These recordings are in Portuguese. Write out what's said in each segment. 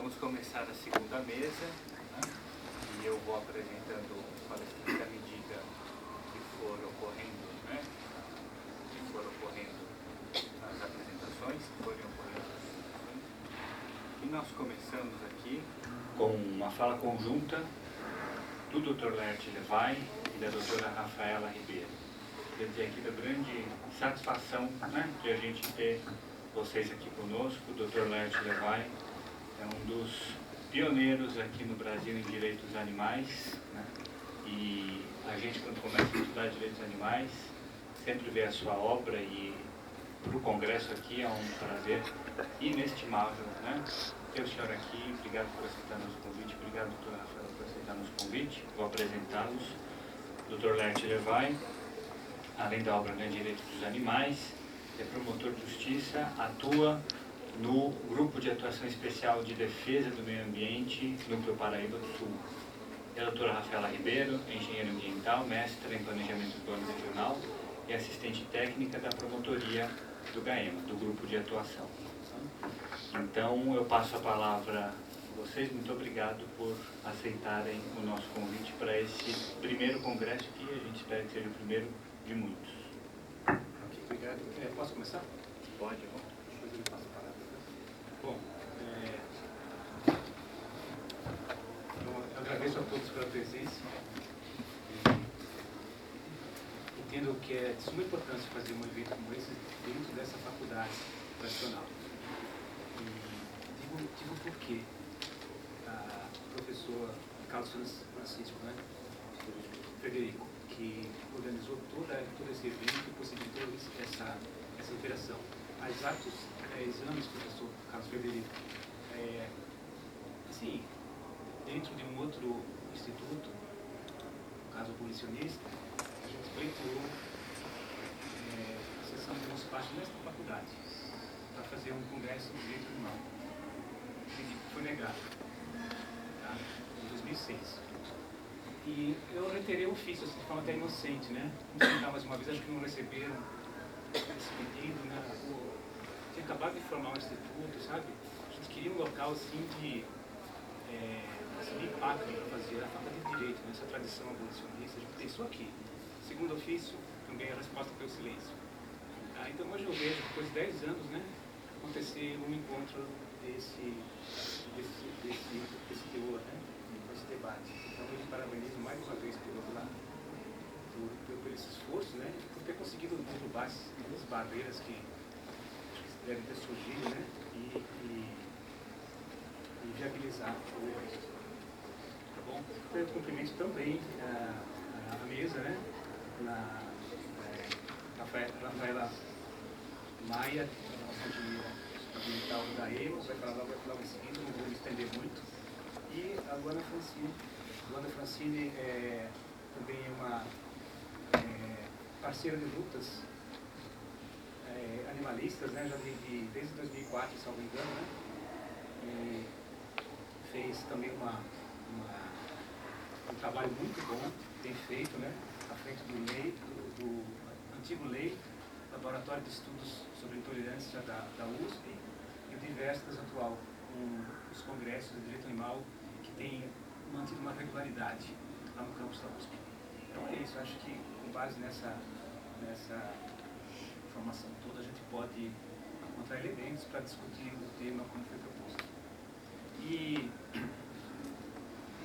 Vamos começar a segunda mesa, né? E eu vou apresentando os palestrantes à medida que for ocorrendo, né? Que for ocorrendo as apresentações, que forem ocorrendo as apresentações. E nós começamos aqui com uma fala conjunta do Dr. Laerte Levay e da doutora Rafaela Ribeiro. Quer dizer aqui da grande satisfação, né, de a gente ter vocês aqui conosco. O Dr. Laerte Levay é um dos pioneiros aqui no Brasil em direitos dos animais, né? E a gente, quando começa a estudar direitos animais, sempre vê a sua obra, e para o congresso aqui é um prazer inestimável, né? Ter o senhor aqui. Obrigado por aceitar nosso convite. Obrigado, doutora Rafaela, por aceitar nosso convite. Vou apresentá-los. Dr. Laerte Levay, além da obra em Direitos dos Animais, é promotor de justiça, atua no Grupo de Atuação Especial de Defesa do Meio Ambiente, Núcleo Paraíba do Sul. É a doutora Rafaela Ribeiro, engenheira ambiental, mestra em Planejamento Urbano Regional e assistente técnica da promotoria do GAEMA, do Grupo de Atuação. Então, eu passo a palavra a vocês. Muito obrigado por aceitarem o nosso convite para esse primeiro congresso, que a gente espera que seja o primeiro de muitos. Ok, obrigado. Posso começar? Pode, Depois eu passo a palavra. Bom, eu agradeço a todos pela presença. Entendo que é de suma importância fazer um evento como esse dentro dessa faculdade tradicional. E digo por quê. A professora Carlos Francisco, né, Frederico, que organizou todo esse evento e possibilitou essa operação. Há exatos 10 anos, professor Carlos Frederico, assim, dentro de um outro instituto, no caso abolicionista, a gente pleiteou a sessão de nosso parte nesta faculdade para fazer um congresso de direito animal. Foi negado, tá? Em 2006. E eu reiterei o ofício, assim, de forma até inocente, né? Vamos tentar mais uma vez, acho que não receberam esse pedido, né? Tinha acabado de formar um instituto, sabe? A gente queria um local, assim, de impacto para fazer a faculdade de Direito, né? Essa tradição abolicionista. A gente pensou aqui. Segundo ofício, também a resposta foi o silêncio. Tá? Então hoje eu vejo, depois de 10 anos, né? Acontecer um encontro desse teor, né? Desse debate. Então eu te parabenizo mais uma vez por esse esforço, né? Por ter conseguido derrubar as barreiras que devem ter surgido, né? E viabilizar o evento. Tá bom? Eu cumprimento também a mesa, né? Rafaela Maia, nossa engenheira ambiental da EMA, vai falar logo em seguida, não vou me estender muito. E a Luana Francine também é uma parceira de lutas animalistas, né, já desde 2004, se não me engano, né, e fez também um trabalho muito bom, tem feito, né, à frente do antigo lei, Laboratório de Estudos sobre Intolerância da USP, e o Diversas atual, os congressos de direito animal que tem mantido uma regularidade lá no campus da USP. Então é isso, acho que com base nessa informação toda a gente pode encontrar elementos para discutir o tema como foi proposto. E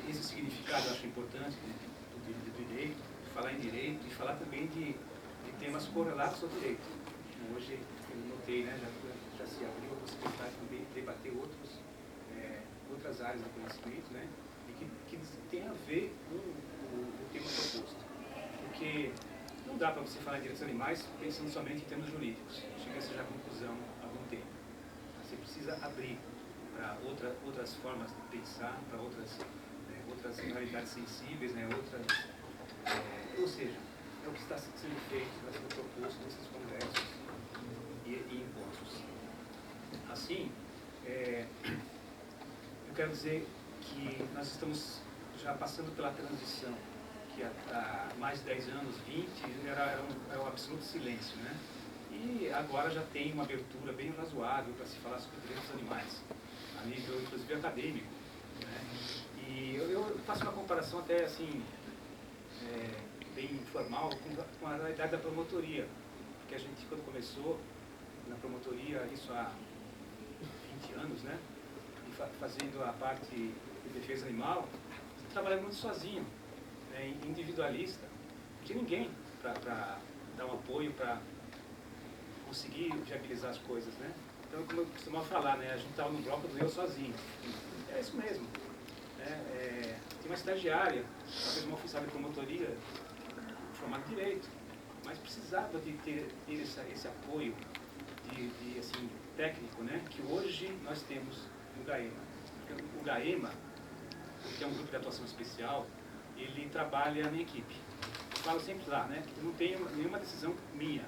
esse significado eu acho importante do direito, de falar em direito e falar também de temas correlatos ao direito. Hoje eu notei, né, já se abriu a possibilidade também de debater outras áreas do conhecimento, né, e que tem a ver com o tema proposto. Porque não dá para você falar em direitos animais pensando somente em termos jurídicos. Chega a ser já conclusão algum tempo. Você precisa abrir para outras formas de pensar, para outras realidades sensíveis, né, ou seja, é o que está sendo feito, está sendo proposto nesses congressos e encontros. Assim, eu quero dizer que nós estamos já passando pela transição, que há mais de 10 anos, 20, era um absoluto silêncio, né? E E agora já tem uma abertura bem razoável para se falar sobre direitos dos animais, a nível, inclusive, acadêmico. Né? E eu faço uma comparação até, assim, bem informal com a realidade da promotoria. Porque a gente, quando começou na promotoria, isso há 20 anos, né? E fazendo a parte de defesa animal, trabalhando muito sozinho, né? Individualista. Não tinha ninguém para dar um apoio, para conseguir viabilizar as coisas, né? Então, como eu costumava falar, né? A gente estava no bloco do eu sozinho. É isso mesmo. Tem uma estagiária, talvez uma oficial de promotoria, formada em direito, mas precisava de ter esse apoio assim, técnico, né? Que hoje nós temos no GAEMA. O GAEMA, que é um grupo de atuação especial, ele trabalha em equipe. Eu falo sempre lá, né? Que não tem nenhuma decisão minha.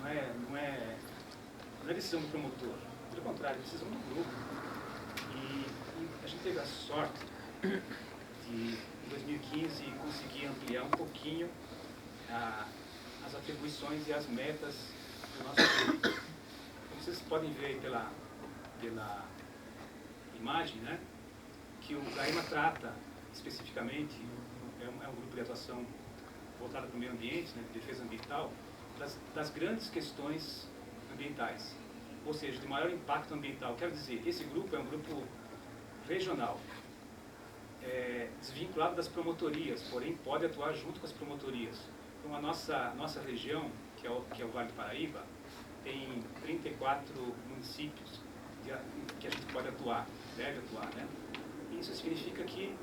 Não é decisão do promotor. Pelo contrário, é decisão do grupo. E a gente teve a sorte de, em 2015, conseguir ampliar um pouquinho as atribuições e as metas do nosso grupo. Como vocês podem ver aí pela imagem, né? Que o GAEMA trata especificamente, é um grupo de atuação voltado para o meio ambiente, né, de defesa ambiental, das grandes questões ambientais, ou seja, de maior impacto ambiental. Quero dizer, esse grupo é um grupo regional, desvinculado das promotorias, porém pode atuar junto com as promotorias. Então a nossa região, que é o Vale do Paraíba, tem 34 municípios que a gente pode atuar, deve atuar, né? E isso significa que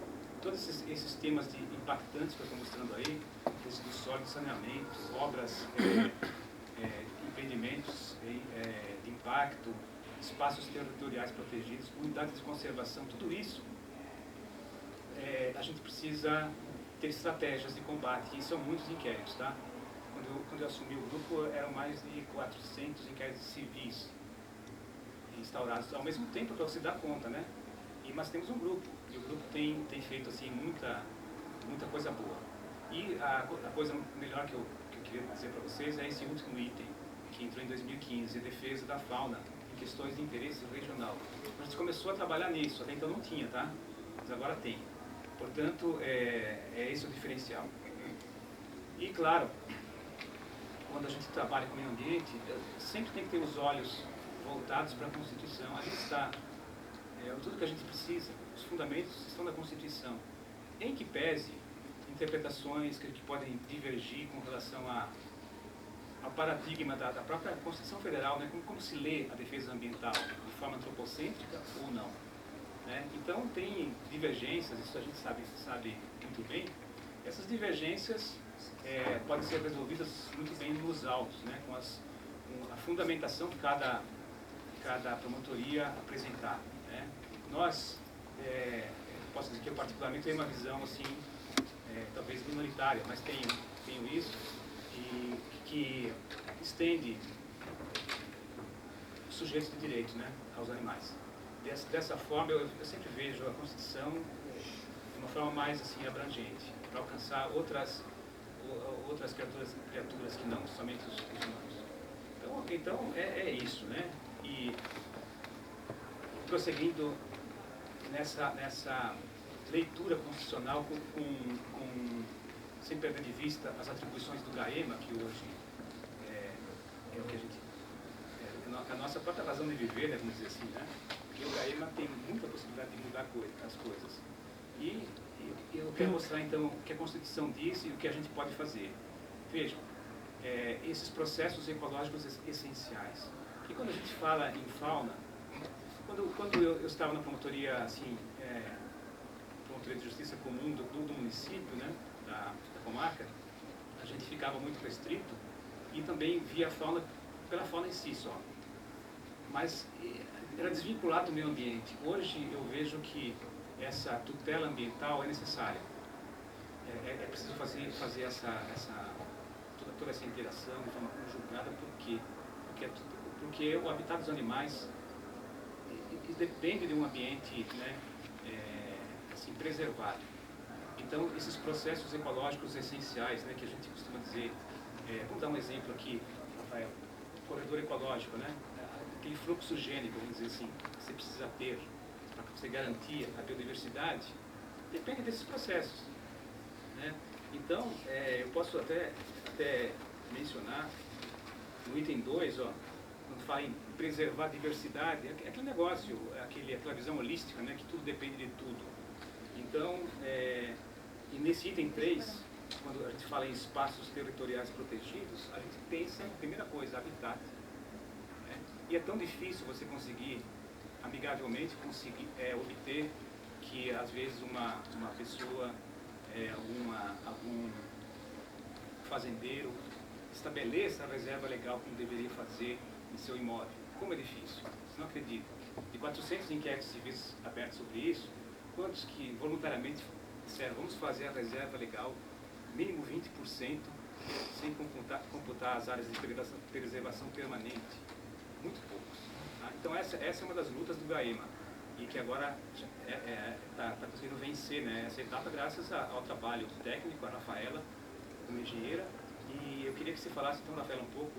todos esses temas impactantes que eu estou mostrando aí, resíduos sólidos, saneamento, obras, empreendimentos de impacto, espaços territoriais protegidos, unidades de conservação, tudo isso, a gente precisa ter estratégias de combate, e são muitos inquéritos, tá? Quando eu assumi o grupo, eram mais de 400 inquéritos civis instaurados ao mesmo tempo, para você dar conta, né? Mas temos um grupo, e o grupo tem feito assim, muita coisa boa. E a coisa melhor que eu queria dizer para vocês é esse último item, que entrou em 2015, a defesa da fauna em questões de interesse regional. A gente começou a trabalhar nisso, até então não tinha, tá? Mas agora tem. Portanto, é esse o diferencial. E, claro, quando a gente trabalha com o meio ambiente, sempre tem que ter os olhos voltados para a Constituição. Ali está tudo que a gente precisa, os fundamentos estão na Constituição. Em que pese interpretações que podem divergir com relação ao paradigma da própria Constituição Federal, né? Como se lê a defesa ambiental, de forma antropocêntrica ou não. Né? Então tem divergências, isso a gente sabe muito bem. Essas divergências podem ser resolvidas muito bem nos autos, né? Com a fundamentação que cada promotoria apresentar. Né? Nós, posso dizer que eu particularmente tenho uma visão assim, talvez minoritária, mas tenho isso, e que estende sujeitos de direito, né, aos animais. Dessa forma, eu sempre vejo a Constituição de uma forma mais assim, abrangente, para alcançar outras criaturas que não, somente os humanos. Então é isso, né? E prosseguindo nessa leitura constitucional sem perder de vista as atribuições do GAEMA, que hoje é o que a gente... a nossa própria razão de viver, né, vamos dizer assim, né? Porque o GAEMA tem muita possibilidade de mudar as coisas. E eu quero mostrar, então, o que a Constituição diz e o que a gente pode fazer. Vejam, esses processos ecológicos essenciais. E quando a gente fala em fauna, quando eu estava na promotoria, assim, promotoria de justiça comum do município, né, da comarca, a gente ficava muito restrito e também via a fauna pela fauna em si só. Mas era desvinculado do meio ambiente. Hoje eu vejo que essa tutela ambiental é necessária. É preciso fazer toda essa interação de forma conjugada, porque o habitat dos animais depende de um ambiente, né, assim, preservado. Então, esses processos ecológicos essenciais, né, que a gente costuma dizer, vamos dar um exemplo aqui, Rafael, corredor ecológico, né? Aquele fluxo gênico, vamos dizer assim, que você precisa ter para você garantir a biodiversidade, depende desses processos, né? Então, eu posso até mencionar no item 2, quando fala em preservar a diversidade, é aquele negócio, aquela visão holística, né, que tudo depende de tudo. Então, e nesse item 3, quando a gente fala em espaços territoriais protegidos, a gente pensa, primeira coisa, habitat. Né? E é tão difícil você conseguir, amigavelmente, obter que, às vezes, uma pessoa, algum fazendeiro, estabeleça a reserva legal como deveria fazer em seu imóvel. Como é difícil? Você não acredita. De 400 inquéritos civis abertos sobre isso, quantos que voluntariamente disseram, vamos fazer a reserva legal, mínimo 20%, sem computar as áreas de preservação permanente? Muito poucos. Tá? Então essa é uma das lutas do GAEMA, e que agora está conseguindo vencer, né, essa etapa graças ao trabalho técnico, a Rafaela, como engenheira. E eu queria que você falasse, então, Rafaela, um pouco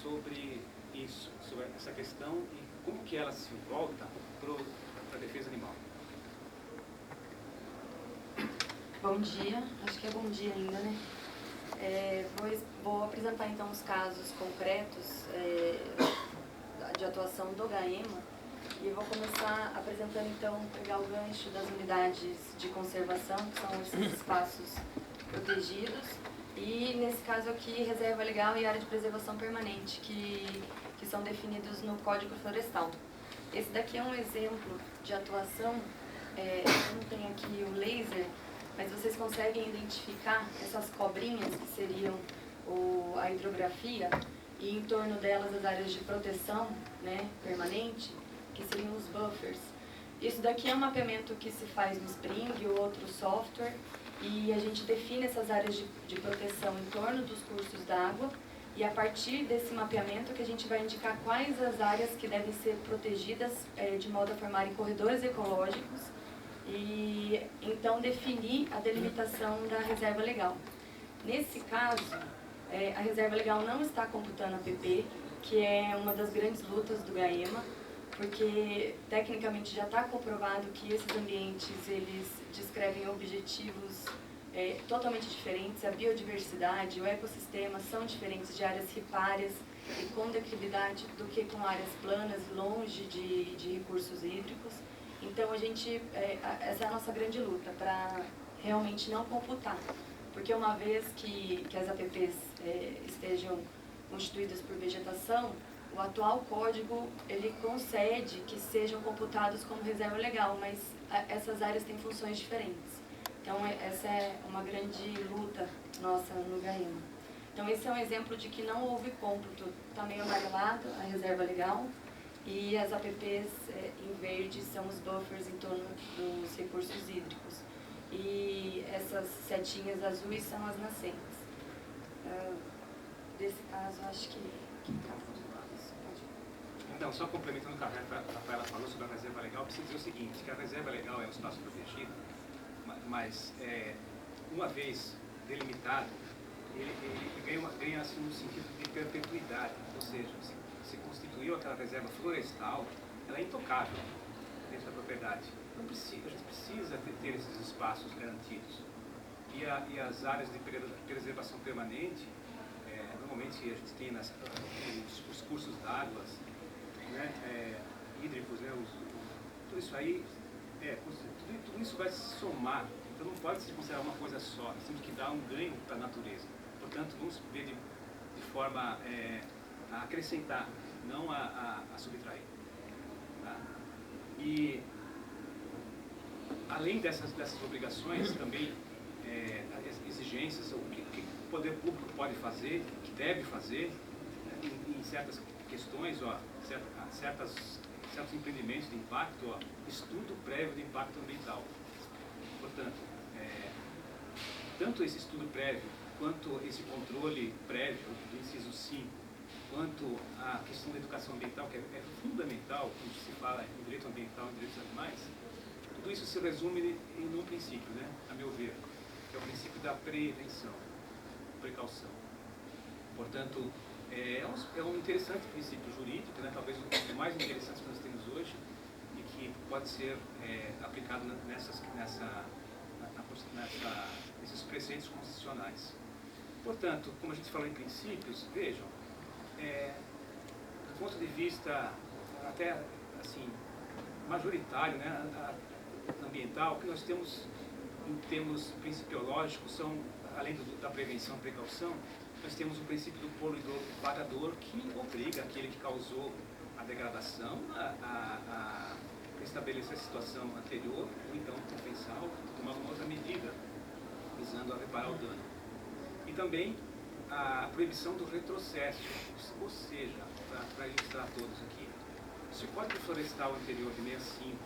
sobre isso, sobre essa questão e como que ela se volta para a defesa animal. Bom dia, acho que é bom dia ainda, né? Vou apresentar então os casos concretos de atuação do GAEMA e vou começar apresentando então, pegar o gancho das unidades de conservação, que são esses espaços protegidos, e nesse caso aqui, reserva legal e área de preservação permanente, que são definidos no Código Florestal. Esse daqui é um exemplo de atuação, eu não tenho aqui o laser, mas vocês conseguem identificar essas cobrinhas que seriam a hidrografia e em torno delas as áreas de proteção, né, permanente, que seriam os buffers. Isso daqui é um mapeamento que se faz no Spring ou outro software e a gente define essas áreas de proteção em torno dos cursos d'água e a partir desse mapeamento que a gente vai indicar quais as áreas que devem ser protegidas de modo a formarem corredores ecológicos e então definir a delimitação da reserva legal. Nesse caso, a reserva legal não está computando a PP, que é uma das grandes lutas do GAEMA, porque tecnicamente já está comprovado que esses ambientes eles descrevem objetivos totalmente diferentes, a biodiversidade, o ecossistema são diferentes de áreas ripárias e com declividade do que com áreas planas, longe de recursos hídricos. Então essa é a nossa grande luta, para realmente não computar, porque uma vez que as APPs estejam constituídas por vegetação, o atual código ele concede que sejam computados como reserva legal, mas essas áreas têm funções diferentes. Então essa é uma grande luta nossa no GAEMA. Então esse é um exemplo de que não houve cômputo, está meio amarelado a reserva legal e as APPs em verde são os buffers em torno dos recursos hídricos. E essas setinhas azuis são as nascentes. Desse caso, acho que acabou. Então, só complementando o que a Rafaela falou sobre a reserva legal, eu preciso dizer o seguinte, que a reserva legal é um espaço protegido, mas uma vez delimitado, ele ganha assim, um sentido de perpetuidade, ou seja, se constituiu aquela reserva florestal, ela é intocável dentro da propriedade. A gente precisa ter esses espaços garantidos. E as áreas de preservação permanente, normalmente a gente tem os cursos d'água, né, hídricos, né, tudo isso aí, tudo isso vai se somar, então não pode se considerar uma coisa só, nós temos que dar um ganho para a natureza. Portanto, vamos ver de forma a acrescentar, não a subtrair. Tá? E além dessas obrigações, também exigências, o que o poder público pode fazer, que deve fazer, em certas questões, certos empreendimentos de impacto, estudo prévio de impacto ambiental. Portanto, tanto esse estudo prévio, quanto esse controle prévio do inciso 5, quanto a questão da educação ambiental, que é fundamental quando se fala em direito ambiental e direitos animais, tudo isso se resume em um princípio, né, a meu ver, que é o princípio da prevenção, precaução. Portanto, É um interessante princípio jurídico, né? Talvez um dos mais interessantes que nós temos hoje e que pode ser aplicado nesses preceitos constitucionais. Portanto, como a gente falou em princípios, vejam, do ponto de vista até assim majoritário, né, ambiental, que nós temos em termos principiológicos são, além da prevenção e precaução, nós temos o princípio do poluidor pagador, que obriga aquele que causou a degradação a estabelecer a situação anterior, ou então compensar, ou tomar uma outra medida, visando a reparar o dano. E também a proibição do retrocesso, ou seja, para ilustrar todos aqui, se o Código Florestal anterior de 65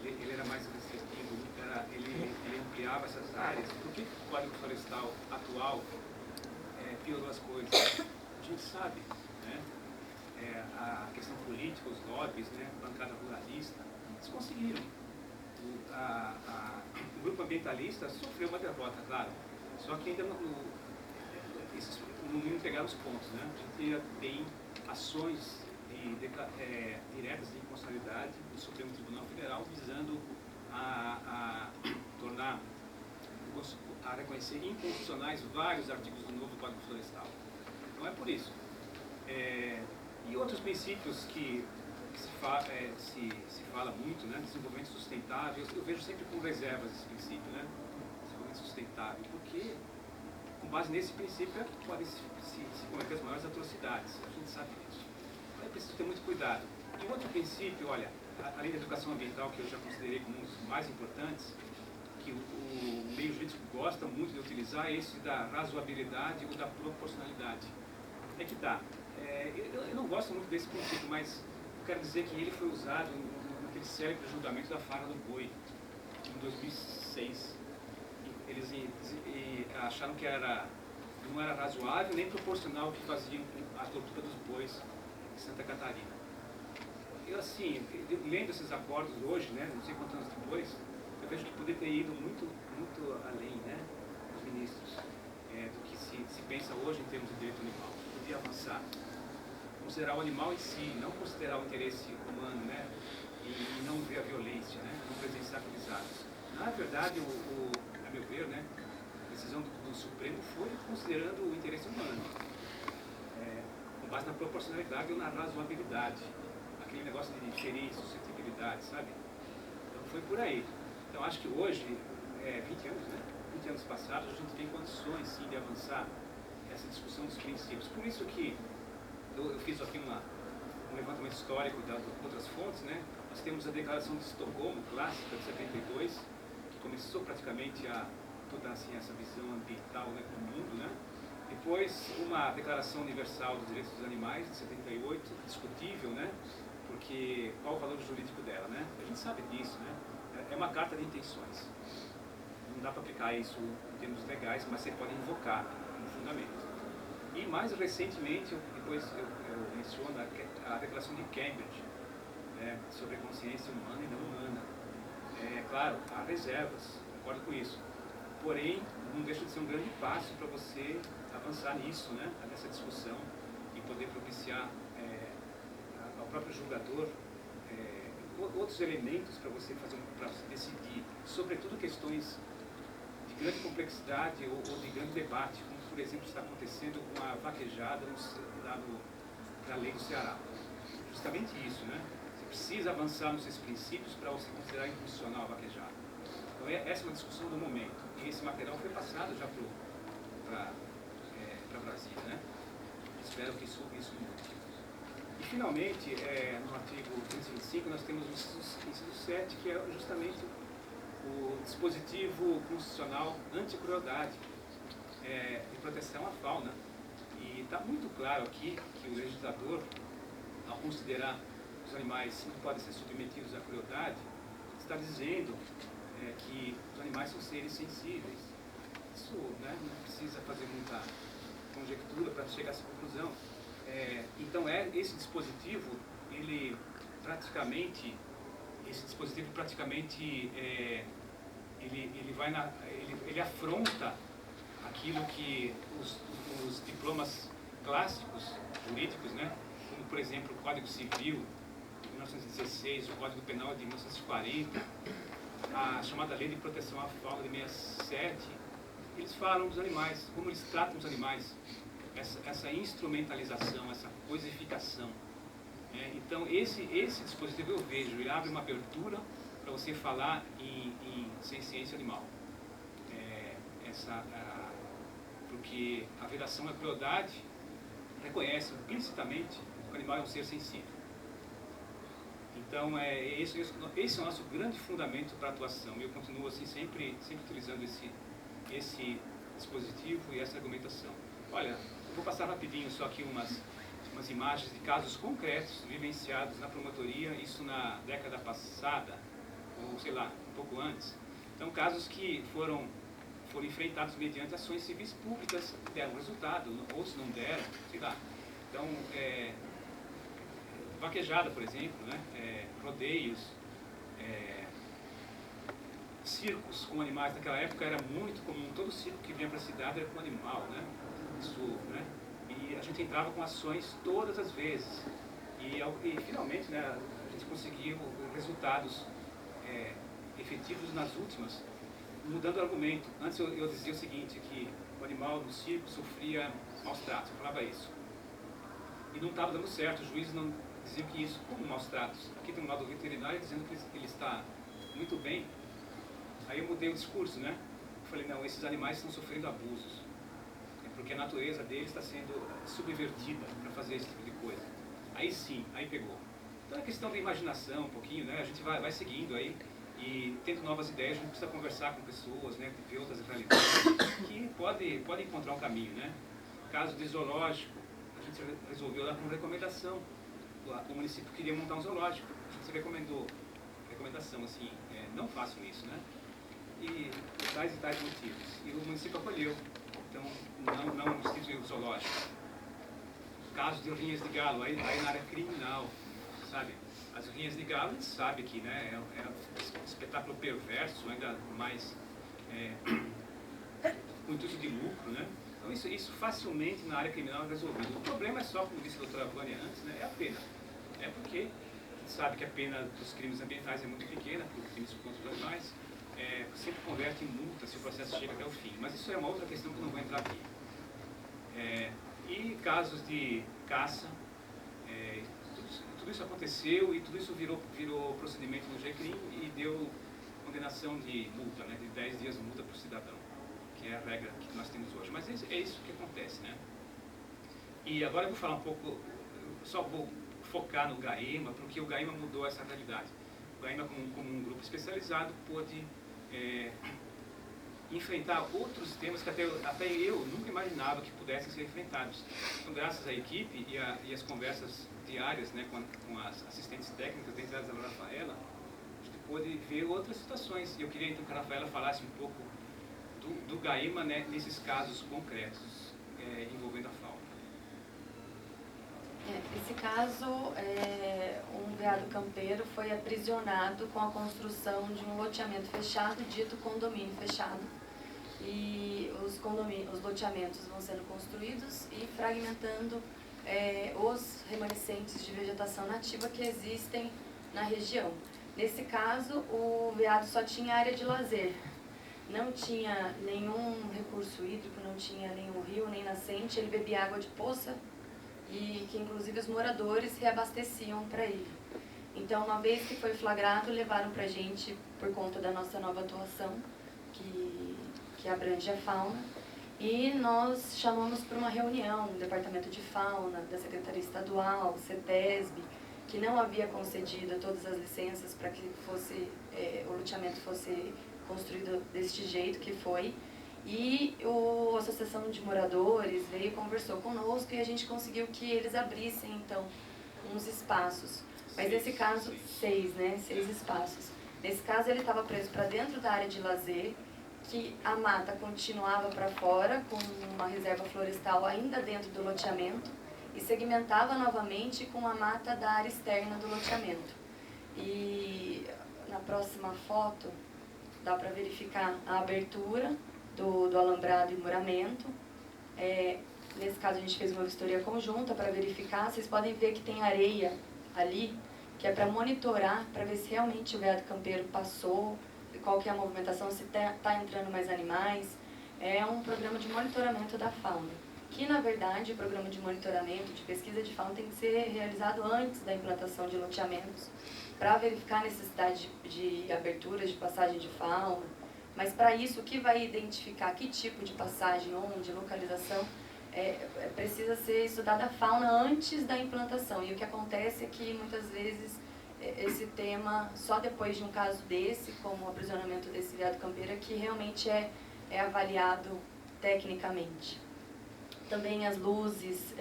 ele era mais restritivo, ele ampliava essas áreas, por que o Código Florestal atual piorou as coisas? A gente sabe, né? A questão política, os lobbies, né? Bancada ruralista, eles conseguiram. O grupo ambientalista sofreu uma derrota, claro, só que ainda não entregaram os pontos, né? A gente tem ações diretas de inconstitucionalidade do Supremo Tribunal Federal visando a reconhecer inconstitucionais vários artigos do novo Código Florestal. Então é por isso. E outros princípios que se fala muito, né? Desenvolvimento sustentável, eu vejo sempre com reservas esse princípio, né? Desenvolvimento sustentável, porque com base nesse princípio podem se cometer as maiores atrocidades, a gente sabe disso. É preciso ter muito cuidado. E outro princípio, olha, além da educação ambiental, que eu já considerei como um dos mais importantes, que o meio jurídico gosta muito de utilizar, é esse da razoabilidade ou da proporcionalidade. É que tá. Eu não gosto muito desse princípio, mas eu quero dizer que ele foi usado naquele célebre julgamento da farra do boi, em 2006. Eles acharam que não era razoável nem proporcional o que faziam a tortura dos bois em Santa Catarina. Eu, assim, lendo esses acordos hoje, né, não sei quantos anos depois, eu vejo que poderia ter ido muito, muito além, né, os ministros, do que se pensa hoje em termos de direito animal. Podia avançar, considerar o animal em si, não considerar o interesse humano, né, e não ver a violência, né, não presenciar aqueles atos. Na verdade, a meu ver, né, a decisão do Supremo foi considerando o interesse humano, com base na proporcionalidade ou na razoabilidade, aquele negócio de ferir suscetibilidade, sabe? Então foi por aí. Então acho que hoje, 20 anos, né? 20 anos passados, a gente tem condições sim de avançar essa discussão dos princípios. Por isso que eu fiz aqui um levantamento histórico de outras fontes, né? Nós temos a Declaração de Estocolmo, clássica, de 72, que começou praticamente toda assim, essa visão ambiental, né, do mundo, né? Depois, uma Declaração Universal dos Direitos dos Animais, de 78, discutível, né? Porque qual o valor jurídico dela, né? A gente sabe disso, né? É uma carta de intenções. Não dá para aplicar isso em termos legais, mas você pode invocar no fundamento. E mais recentemente, depois eu menciono a Declaração de Cambridge, né, sobre a consciência humana e não humana. Claro, há reservas, concordo com isso. Porém, não deixa de ser um grande passo para você avançar nisso, né, nessa discussão, e poder propiciar ao próprio julgador outros elementos para você decidir, sobretudo questões de grande complexidade ou de grande debate, como por exemplo está acontecendo com a vaquejada na lei do Ceará. Justamente isso, né? Você precisa avançar nesses princípios para você considerar inconstitucional a vaquejada. Então essa é uma discussão do momento. E esse material foi passado já para Brasília, né? Espero que isso mude. E finalmente, no artigo 225, nós temos o inciso 7, que é justamente o dispositivo constitucional anti-crueldade, de proteção à fauna. E está muito claro aqui que o legislador, ao considerar os animais que não podem ser submetidos à crueldade, está dizendo que os animais são seres sensíveis. Isso, né, não precisa fazer muita conjectura para chegar a essa conclusão. Então esse dispositivo, ele afronta aquilo que os diplomas clássicos jurídicos, né? Como, por exemplo, o Código Civil de 1916, o Código Penal de 1940, a chamada Lei de Proteção à Fauna de 67, eles falam dos animais, como eles tratam os animais, essa instrumentalização, essa cosificação. Então, esse dispositivo eu vejo, ele abre uma abertura para você falar em ciência animal. Porque a Vedação, a crueldade, reconhece implicitamente que o animal é um ser sensível. Então, esse é o nosso grande fundamento para a atuação. Eu continuo assim, sempre utilizando esse dispositivo e essa argumentação. Olha, eu vou passar rapidinho só aqui umas imagens de casos concretos vivenciados na promotoria, isso na década passada, ou sei lá, um pouco antes. Então, casos que foram enfrentados mediante ações civis públicas, deram resultado, outros não deram, sei lá. Então, vaquejada, por exemplo, né? Rodeios, circos com animais. Naquela época era muito comum, todo circo que vinha para a cidade era com animal, né? Isso, né? E a gente entrava com ações todas as vezes. E finalmente, né, a gente conseguiu resultados efetivos nas últimas, mudando o argumento. Antes eu dizia o seguinte, que o animal no circo sofria maus tratos, eu falava isso. E não estava dando certo, os juízes não diziam que isso, como maus tratos. Aqui tem um lado veterinário dizendo que ele está muito bem. Aí eu mudei o discurso, né? Eu falei, não, esses animais estão sofrendo abusos. Porque a natureza deles está sendo subvertida para fazer esse tipo de coisa. Aí sim, aí pegou. Então é questão da imaginação um pouquinho, né? A gente vai seguindo aí e tendo novas ideias, a gente precisa conversar com pessoas, né? Ver outras realidades que pode encontrar um caminho, né? Caso de zoológico, a gente resolveu lá com recomendação. O município queria montar um zoológico. A gente recomendou, recomendação assim, não façam isso, né? E tais motivos. E o município acolheu. Então, não instituiu o zoológico. Casos de rinhas de galo, aí na área criminal, sabe? As rinhas de galo, a gente sabe que, né, é um espetáculo perverso, ainda mais com intuito de lucro, né? Então, isso facilmente na área criminal é resolvido. O problema é só, como disse a doutora Vânia antes, né, é a pena. É porque a gente sabe que a pena dos crimes ambientais é muito pequena, por crimes contra os animais. Sempre converte em multa se o processo chega até o fim. Mas isso é uma outra questão que eu não vou entrar aqui. E casos de caça, tudo isso aconteceu e tudo isso virou procedimento no GCRIM e deu condenação de multa, né, de 10 dias de multa por cidadão, que é a regra que nós temos hoje. Mas é isso que acontece, né? E agora eu vou falar um pouco, só vou focar no GAEMA, porque o GAEMA mudou essa realidade. O GAEMA, como um grupo especializado, pôde enfrentar outros temas que até eu nunca imaginava que pudessem ser enfrentados. Então, graças à equipe e às conversas diárias, né, com as assistentes técnicas, dentre elas a Rafaela, a gente pôde ver outras situações. E eu queria então que a Rafaela falasse um pouco do GAEMA, né, nesses casos concretos envolvendo a fauna. Esse caso, um veado campeiro foi aprisionado com a construção de um loteamento fechado, dito condomínio fechado. E os loteamentos vão sendo construídos e fragmentando os remanescentes de vegetação nativa que existem na região. Nesse caso, o veado só tinha área de lazer. Não tinha nenhum recurso hídrico, não tinha nenhum rio, nem nascente, ele bebia água de poça, e que inclusive os moradores reabasteciam para ele. Então, uma vez que foi flagrado, levaram para a gente, por conta da nossa nova atuação, que abrange a fauna, e nós chamamos para uma reunião do Departamento de Fauna, da Secretaria Estadual, CETESB, que não havia concedido todas as licenças para que o loteamento fosse construído deste jeito que foi. E a Associação de Moradores veio e conversou conosco e a gente conseguiu que eles abrissem, então, uns espaços. Mas nesse caso, 6 espaços. Nesse caso, ele estava preso para dentro da área de lazer, que a mata continuava para fora, com uma reserva florestal ainda dentro do loteamento, e segmentava novamente com a mata da área externa do loteamento. E na próxima foto, dá para verificar a abertura do alambrado e muramento. nesse caso a gente fez uma vistoria conjunta para verificar. Vocês podem ver que tem areia ali, que é para monitorar, para ver se realmente o veado campeiro passou, qual que é a movimentação, se está entrando mais animais. É um programa de monitoramento da fauna, que na verdade o programa de monitoramento, de pesquisa de fauna tem que ser realizado antes da implantação de loteamentos, para verificar a necessidade de abertura, de passagem de fauna. Mas para isso, o que vai identificar que tipo de passagem, onde, localização, precisa ser estudada a fauna antes da implantação. E o que acontece é que muitas vezes esse tema, só depois de um caso desse, como o aprisionamento desse veado campeiro, é que realmente é avaliado tecnicamente. Também as luzes,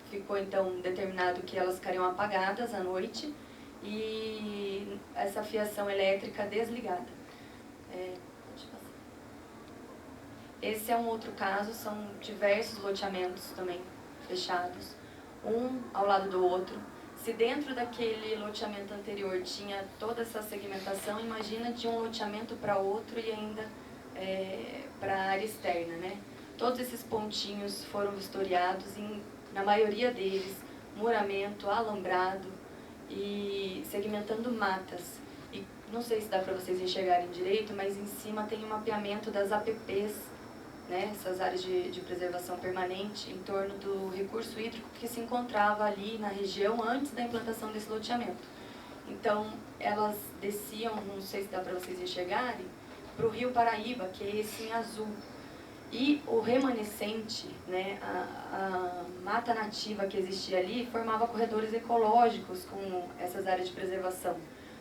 ficou então determinado que elas ficariam apagadas à noite e essa fiação elétrica desligada. Pode passar. Esse é um outro caso, são diversos loteamentos também fechados, um ao lado do outro. Se dentro daquele loteamento anterior tinha toda essa segmentação, imagina de um loteamento para outro e ainda para a área externa, né? Todos esses pontinhos foram vistoriados, na maioria deles, muramento, alambrado e segmentando matas. E não sei se dá para vocês enxergarem direito, mas em cima tem um mapeamento das APPs, né, essas áreas de preservação permanente, em torno do recurso hídrico que se encontrava ali na região antes da implantação desse loteamento. Então, elas desciam, não sei se dá para vocês enxergarem, para o Rio Paraíba, que é esse em azul. E o remanescente, né, a mata nativa que existia ali, formava corredores ecológicos com essas áreas de preservação.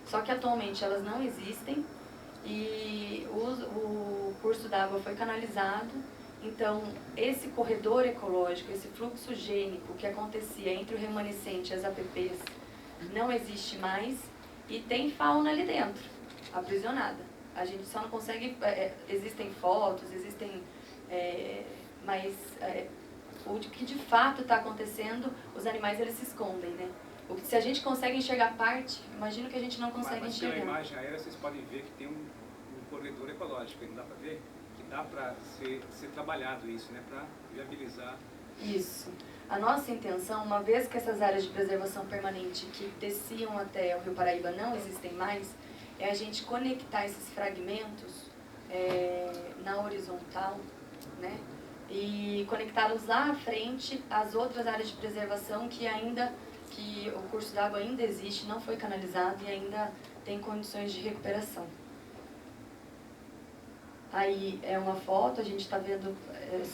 Só que atualmente elas não existem e o curso d'água foi canalizado. Então, esse corredor ecológico, esse fluxo gênico que acontecia entre o remanescente e as APPs, não existe mais e tem fauna ali dentro, aprisionada. A gente só não consegue... existem fotos, existem... mas o que de fato está acontecendo, os animais eles se escondem, né? Se a gente consegue enxergar parte, imagino que a gente não consegue enxergar. Mas na imagem aérea vocês podem ver que tem um corredor ecológico, não dá para ver? Que dá para ser trabalhado isso, né? Para viabilizar. Isso. A nossa intenção, uma vez que essas áreas de preservação permanente que desciam até o Rio Paraíba não existem mais, é a gente conectar esses fragmentos na horizontal, né? E conectá-los lá à frente às outras áreas de preservação que o curso d'água ainda existe, não foi canalizado e ainda tem condições de recuperação. Aí é uma foto, a gente está vendo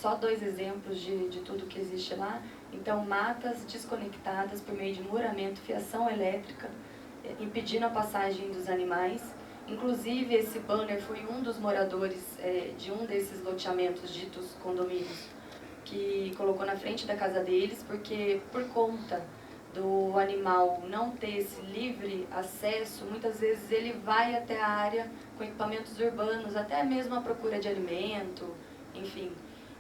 só 2 exemplos de tudo que existe lá. Então, matas desconectadas por meio de muramento, fiação elétrica, impedindo a passagem dos animais. Inclusive, esse banner foi um dos moradores de um desses loteamentos ditos condomínios, que colocou na frente da casa deles, porque por conta do animal não ter esse livre acesso, muitas vezes ele vai até a área com equipamentos urbanos, até mesmo à procura de alimento, enfim.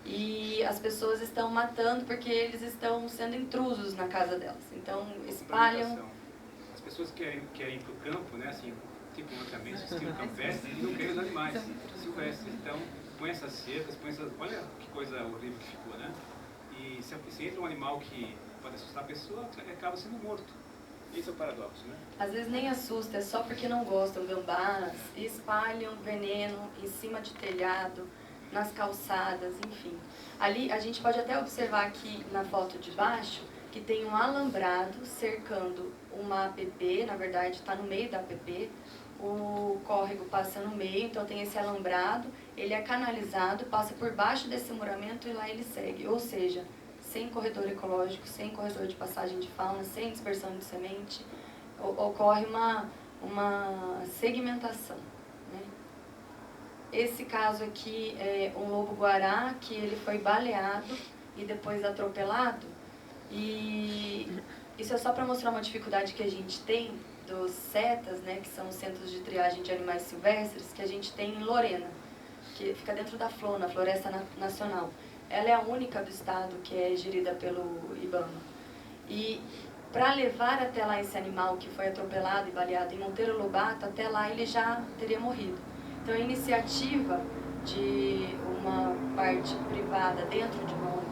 E as pessoas estão matando porque eles estão sendo intrusos na casa delas. Então, espalham... As pessoas querem ir para o campo, né, assim, tipo um loteamento, estilo campestre, e não querem os animais silvestres. Então, põe essas cercas, olha que coisa horrível que ficou, né? E se entra um animal que pode assustar a pessoa, acaba sendo morto. Esse é o paradoxo, né? Às vezes nem assusta, é só porque não gostam, gambás, e espalham veneno em cima de telhado, nas calçadas, enfim. Ali a gente pode até observar aqui na foto de baixo que tem um alambrado cercando uma APP, na verdade está no meio da APP, o córrego passa no meio, então tem esse alambrado, ele é canalizado, passa por baixo desse muramento e lá ele segue, ou seja, sem corredor ecológico, sem corredor de passagem de fauna, sem dispersão de semente, ocorre uma segmentação, né? Esse caso aqui é um lobo-guará que ele foi baleado e depois atropelado, e isso é só para mostrar uma dificuldade que a gente tem dos CETAS, né, que são os Centros de Triagem de Animais Silvestres, que a gente tem em Lorena, que fica dentro da FLONA, Floresta Nacional. Ela é a única do estado que é gerida pelo IBAMA. E para levar até lá esse animal que foi atropelado e baleado em Monteiro Lobato, até lá ele já teria morrido. Então a iniciativa de uma parte privada dentro de uma ONG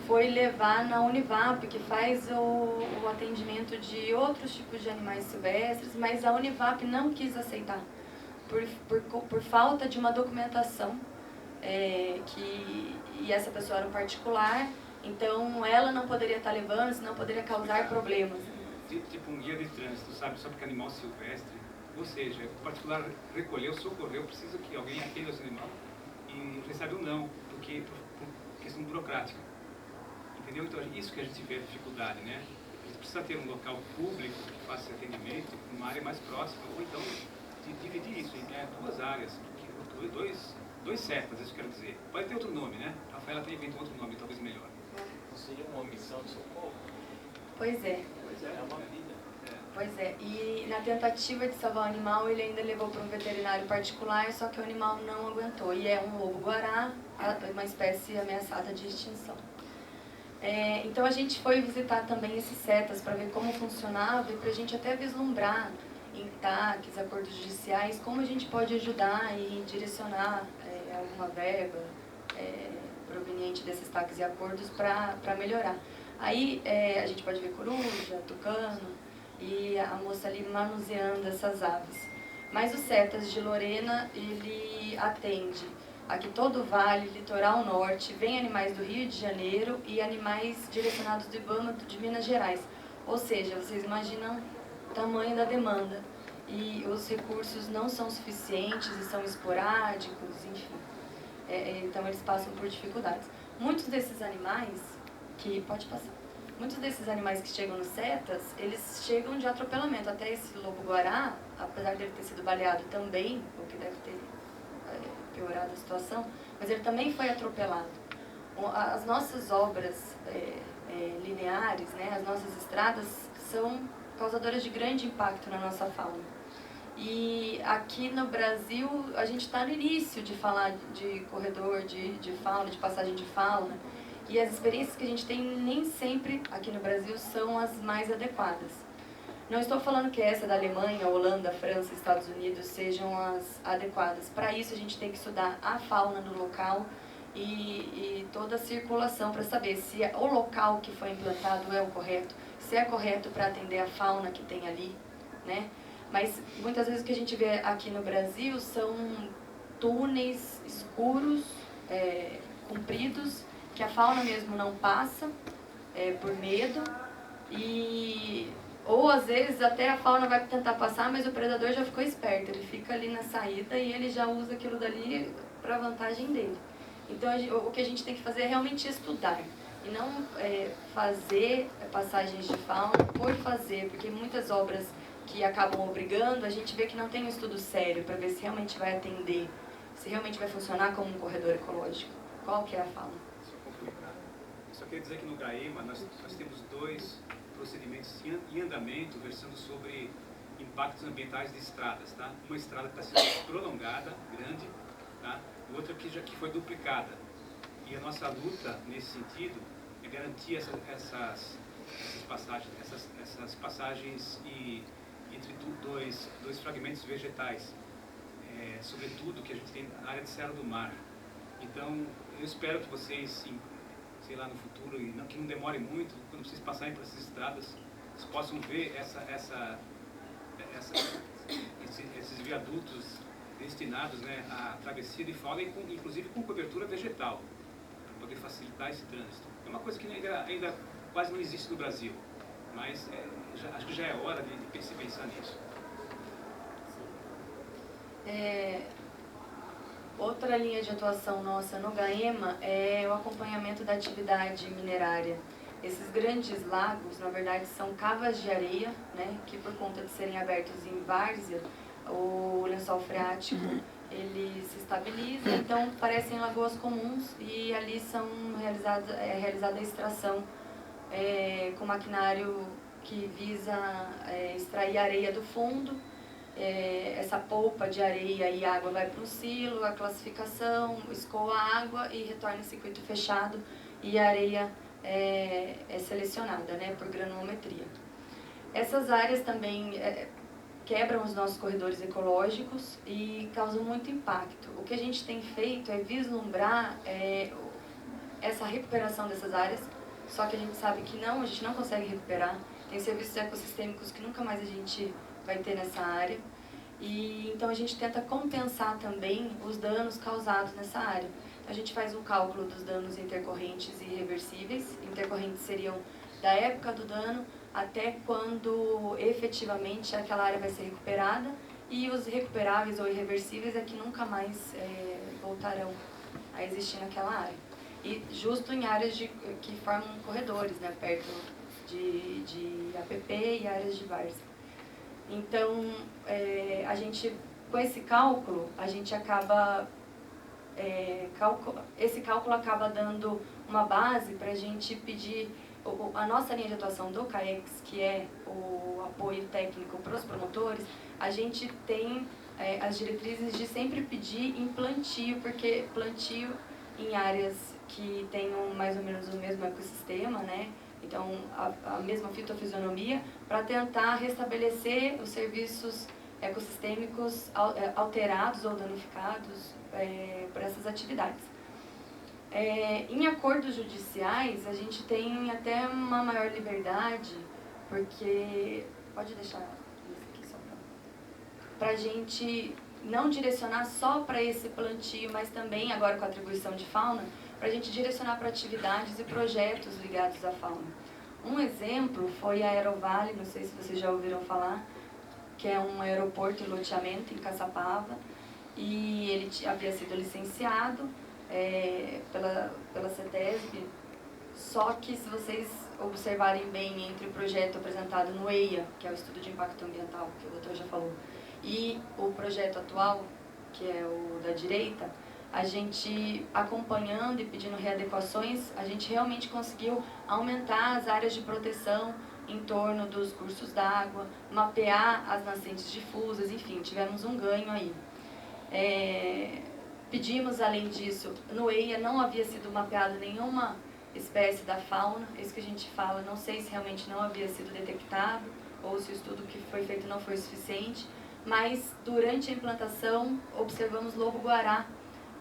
foi levar na Univap, que faz o atendimento de outros tipos de animais silvestres, mas a Univap não quis aceitar, por falta de uma documentação, e essa pessoa era um particular, então ela não poderia estar levando, senão poderia causar problemas. Tipo um guia de trânsito, sabe? Só porque é animal silvestre, ou seja, o particular recolheu, socorreu, precisa que alguém atenda esse animal e recebe um não, porque por questão burocrática. Entendeu? Então, isso que a gente vê a dificuldade, né? A gente precisa ter um local público que faça esse atendimento, uma área mais próxima, ou então dividir isso em duas áreas, dois CEPAs, isso que eu quero dizer. Pode ter outro nome, né? A Rafaela tem inventado outro nome, talvez melhor. Não seria uma omissão de socorro? Pois é. É uma vida. Pois é, e na tentativa de salvar o animal, ele ainda levou para um veterinário particular, só que o animal não aguentou. E é um lobo-guará, uma espécie ameaçada de extinção. Então a gente foi visitar também esses CETAs para ver como funcionava e para a gente até vislumbrar em TACs, acordos judiciais, como a gente pode ajudar e direcionar alguma verba proveniente desses TACs e acordos para melhorar. Aí a gente pode ver coruja, tucano e a moça ali manuseando essas aves. Mas o CETAS de Lorena, ele atende aqui todo o Vale, Litoral Norte, vem animais do Rio de Janeiro e animais direcionados do IBAMA de Minas Gerais. Ou seja, vocês imaginam o tamanho da demanda e os recursos não são suficientes e são esporádicos, enfim. Então eles passam por dificuldades. Muitos desses animais muitos desses animais que chegam no CETAS, eles chegam de atropelamento. Até esse lobo-guará, apesar dele ter sido baleado também, o que deve ter piorado a situação, mas ele também foi atropelado. As nossas obras lineares, né, as nossas estradas, são causadoras de grande impacto na nossa fauna. E aqui no Brasil, a gente está no início de falar de corredor, de fauna, de passagem de fauna, e as experiências que a gente tem nem sempre aqui no Brasil são as mais adequadas. Não estou falando que essa da Alemanha, Holanda, França, Estados Unidos sejam as adequadas. Para isso a gente tem que estudar a fauna do local e toda a circulação para saber se o local que foi implantado é o correto, se é correto para atender a fauna que tem ali, né? Mas muitas vezes o que a gente vê aqui no Brasil são túneis escuros, compridos, que a fauna mesmo não passa por medo, ou às vezes até a fauna vai tentar passar, mas o predador já ficou esperto, ele fica ali na saída e ele já usa aquilo dali para a vantagem dele. Então o que a gente tem que fazer é realmente estudar e não fazer passagens de fauna por fazer, porque muitas obras que acabam obrigando, a gente vê que não tem um estudo sério para ver se realmente vai atender, se realmente vai funcionar como um corredor ecológico. Qual que é a fauna? Só queria dizer que no GAEMA nós temos 2 procedimentos em andamento versando sobre impactos ambientais de estradas, tá? Uma estrada que está sendo prolongada, grande, tá? E outra que foi duplicada. E a nossa luta nesse sentido é garantir essas passagens entre dois fragmentos vegetais, sobretudo que a gente tem na área de Serra do Mar. Então, eu espero que vocês, sei lá, no futuro, que não demore muito, quando vocês passarem por essas estradas, vocês possam ver esses viadutos destinados, né, à travessia de fauna, inclusive com cobertura vegetal, para poder facilitar esse trânsito. É uma coisa que ainda quase não existe no Brasil, mas acho que já é hora de se pensar nisso. Outra linha de atuação nossa no GAEMA é o acompanhamento da atividade minerária. Esses grandes lagos, na verdade, são cavas de areia, né, que por conta de serem abertos em várzea, o lençol freático ele se estabiliza, então parecem lagoas comuns e ali é realizada a extração com maquinário que visa extrair areia do fundo. Essa polpa de areia e água vai para um silo, a classificação, escoa a água e retorna em circuito fechado e a areia é selecionada, né, por granulometria. Essas áreas também quebram os nossos corredores ecológicos e causam muito impacto. O que a gente tem feito é vislumbrar essa recuperação dessas áreas, só que a gente sabe que a gente não consegue recuperar. Tem serviços ecossistêmicos que nunca mais a gente vai ter nessa área. E então a gente tenta compensar também os danos causados nessa área. A gente faz um cálculo dos danos intercorrentes e irreversíveis. Intercorrentes seriam da época do dano até quando efetivamente aquela área vai ser recuperada, e os recuperáveis ou irreversíveis é que nunca mais voltarão a existir naquela área. E justo em áreas que formam corredores, né, perto de APP e áreas de várzea. Então, a gente, com esse cálculo, a gente acaba... esse cálculo acaba dando uma base para a gente pedir a nossa linha de atuação do CAEX, que é o apoio técnico para os promotores. A gente tem as diretrizes de sempre pedir em plantio, porque plantio em áreas que tenham mais ou menos o mesmo ecossistema, né? Então, a mesma fitofisionomia, para tentar restabelecer os serviços ecossistêmicos alterados ou danificados por essas atividades. Em acordos judiciais, a gente tem até uma maior liberdade, porque... Pode deixar isso aqui só para a gente não direcionar só para esse plantio, mas também, agora com a atribuição de fauna, para a gente direcionar para atividades e projetos ligados à fauna. Um exemplo foi a Aerovale, não sei se vocês já ouviram falar, que é um aeroporto e loteamento em Caçapava, e ele havia sido licenciado pela CETESB, só que se vocês observarem bem entre o projeto apresentado no EIA, que é o Estudo de Impacto Ambiental, que o doutor já falou, e o projeto atual, que é o da direita, a gente, acompanhando e pedindo readequações, a gente realmente conseguiu aumentar as áreas de proteção em torno dos cursos d'água, mapear as nascentes difusas, enfim, tivemos um ganho aí. Pedimos, além disso, no EIA não havia sido mapeado nenhuma espécie da fauna, isso que a gente fala, não sei se realmente não havia sido detectado, ou se o estudo que foi feito não foi suficiente, mas durante a implantação observamos lobo-guará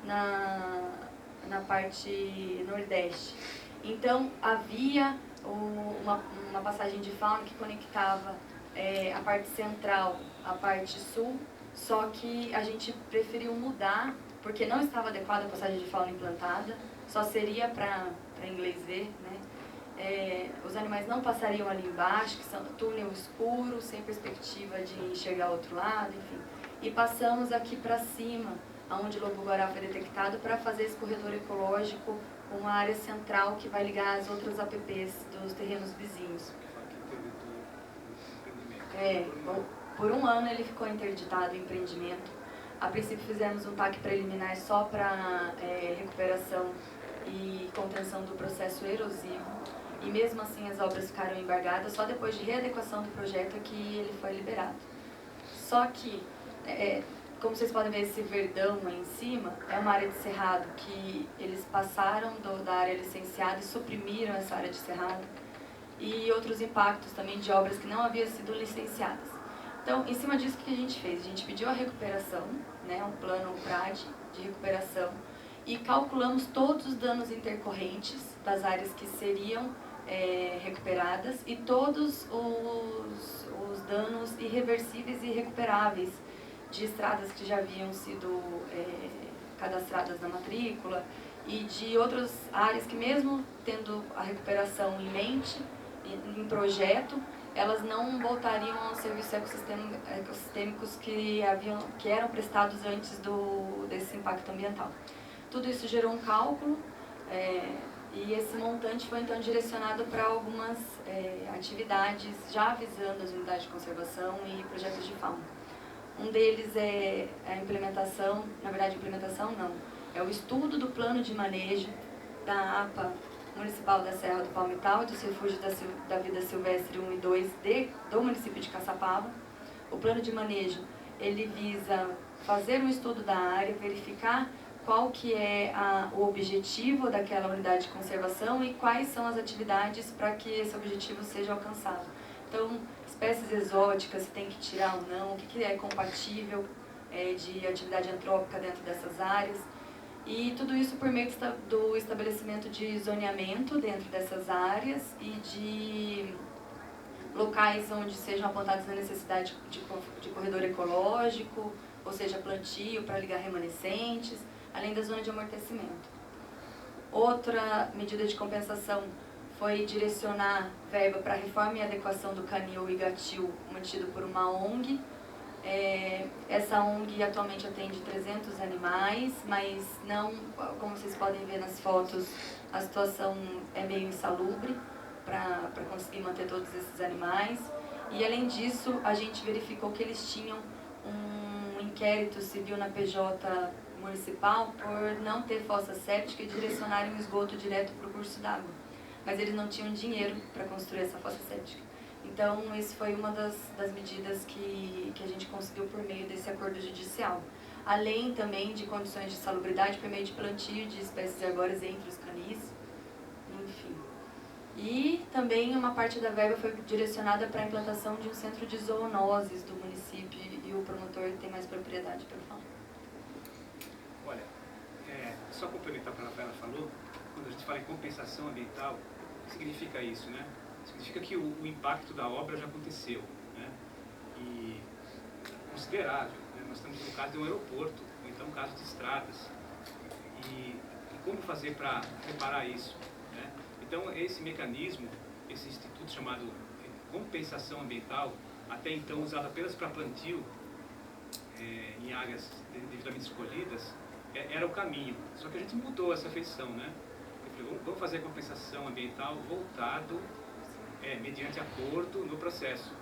na parte nordeste. Então havia uma passagem de fauna que conectava a parte central à parte sul, só que a gente preferiu mudar, porque não estava adequada a passagem de fauna implantada, só seria para inglês ver, né? Os animais não passariam ali embaixo, que são túnel escuro, sem perspectiva de enxergar o outro lado, enfim. E passamos aqui para cima, onde o lobo-guará foi detectado, para fazer esse corredor ecológico, uma área central que vai ligar as outras APPs dos terrenos vizinhos. Por um ano ele ficou interditado o empreendimento. A princípio fizemos um TAC preliminar só para recuperação e contenção do processo erosivo. E mesmo assim as obras ficaram embargadas, só depois de readequação do projeto é que ele foi liberado. Só que, como vocês podem ver, esse verdão aí em cima é uma área de cerrado que eles passaram da área licenciada e suprimiram essa área de cerrado. E outros impactos também de obras que não haviam sido licenciadas. Então, em cima disso, o que a gente fez? A gente pediu a recuperação, né, um plano PRAD de recuperação, e calculamos todos os danos intercorrentes das áreas que seriam recuperadas e todos os danos irreversíveis e irrecuperáveis de estradas que já haviam sido cadastradas na matrícula e de outras áreas que, mesmo tendo a recuperação em mente, em projeto, elas não voltariam aos serviços ecossistêmicos que eram prestados antes desse impacto ambiental. Tudo isso gerou um cálculo e esse montante foi então direcionado para algumas atividades já visando as unidades de conservação e projetos de fauna. Um deles é a implementação, na verdade implementação não, é o estudo do plano de manejo da APA Municipal da Serra do Palmital e dos refúgios da vida silvestre 1 e 2 do município de Caçapava. O plano de manejo, ele visa fazer um estudo da área, verificar qual que é o objetivo daquela unidade de conservação e quais são as atividades para que esse objetivo seja alcançado. Então, espécies exóticas, se tem que tirar ou não, o que é compatível de atividade antrópica dentro dessas áreas. E tudo isso por meio do estabelecimento de zoneamento dentro dessas áreas e de locais onde sejam apontados a necessidade de corredor ecológico, ou seja, plantio para ligar remanescentes, além da zona de amortecimento. Outra medida de compensação foi direcionar verba para a reforma e adequação do canil e gatil mantido por uma ONG. Essa ONG atualmente atende 300 animais, mas não, como vocês podem ver nas fotos, a situação é meio insalubre para conseguir manter todos esses animais. E além disso, a gente verificou que eles tinham um inquérito civil na PJ municipal por não ter fossa séptica e direcionarem o esgoto direto para o curso d'água. Mas eles não tinham dinheiro para construir essa fossa séptica. Então, isso foi uma das medidas que a gente conseguiu por meio desse acordo judicial. Além também de condições de salubridade por meio de plantio de espécies arbóreas entre os canis, enfim. E também uma parte da verba foi direcionada para a implantação de um centro de zoonoses do município e o promotor tem mais propriedade para falar. Olha, só complementar o que a Rafaela falou, quando a gente fala em compensação ambiental, o que significa isso, né? Significa que o impacto da obra já aconteceu, né? E considerável, né? Nós estamos no caso de um aeroporto, ou então no caso de estradas. E como fazer para reparar isso, né? Então, esse mecanismo, esse instituto chamado compensação ambiental, até então usado apenas para plantio, em áreas devidamente escolhidas, era o caminho. Só que a gente mudou essa feição, né? Vamos fazer a compensação ambiental voltado, mediante acordo no processo.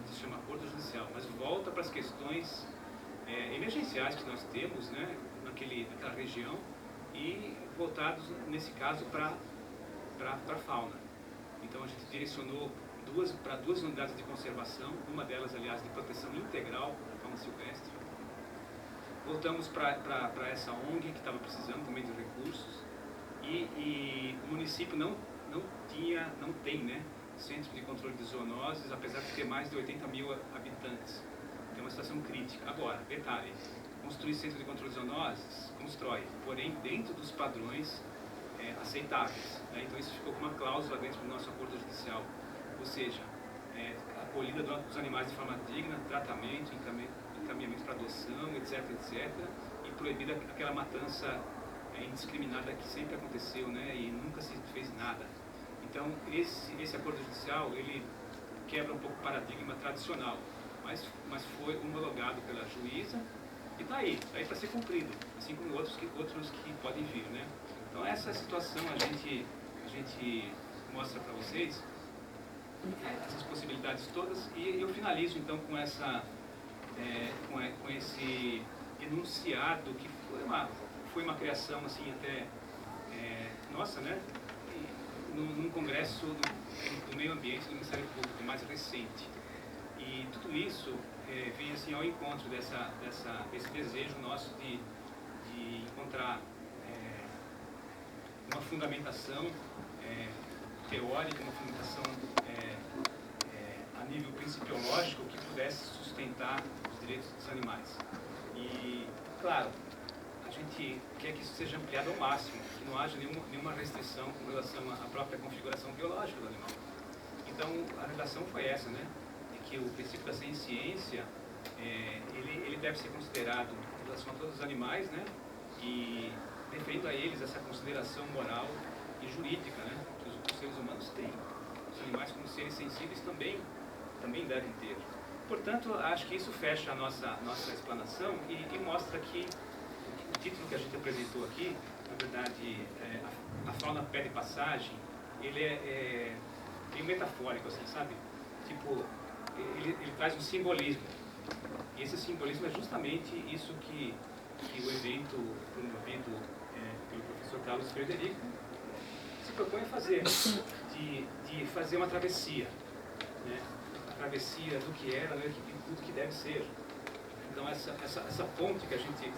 Se chama acordo judicial, mas volta para as questões emergenciais que nós temos, né, naquela região, e voltados, nesse caso, para a fauna. Então a gente direcionou para duas unidades de conservação, uma delas, aliás, de proteção integral da fauna silvestre. Voltamos para essa ONG que estava precisando também de recursos, e o município não tem, né, centro de controle de zoonoses, apesar de ter mais de 80 mil habitantes. É uma situação crítica. Agora, detalhe, construir centro de controle de zoonoses, constrói, porém dentro dos padrões aceitáveis, né? Então isso ficou com uma cláusula dentro do nosso acordo judicial, ou seja, acolhida dos animais de forma digna, tratamento, encaminhamento para adoção, etc, e proibida aquela matança indiscriminada que sempre aconteceu, né, e nunca se fez nada. Então, esse acordo judicial, ele quebra um pouco o paradigma tradicional, mas foi homologado pela juíza e está aí para ser cumprido, assim como outros que podem vir, né? Então, essa situação a gente mostra para vocês, essas possibilidades todas, e eu finalizo, então, com esse enunciado que foi uma criação, assim, até nossa, né? Num congresso do meio ambiente do Ministério Público, mais recente. E tudo isso vem assim ao encontro desse desejo nosso de encontrar uma fundamentação teórica, uma fundamentação a nível principiológico que pudesse sustentar os direitos dos animais. E, claro, a gente quer que isso seja ampliado ao máximo, que não haja nenhuma restrição com relação à própria configuração biológica do animal. Então, a redação foi essa, né? De que o princípio da ciência, ele deve ser considerado em relação a todos os animais, né? E defendo a eles essa consideração moral e jurídica, né? Que os seres humanos têm. Os animais, como seres sensíveis, também devem ter. Portanto, acho que isso fecha a nossa explanação e mostra que o título que a gente apresentou aqui, na verdade, a fauna pede passagem, ele é meio metafórico, assim, sabe? Tipo, ele traz um simbolismo. E esse simbolismo é justamente isso que o evento promovido pelo professor Carlos Frederico se propõe a fazer, de fazer uma travessia, né? A travessia do que era, né? Do que deve ser. Então essa ponte que a gente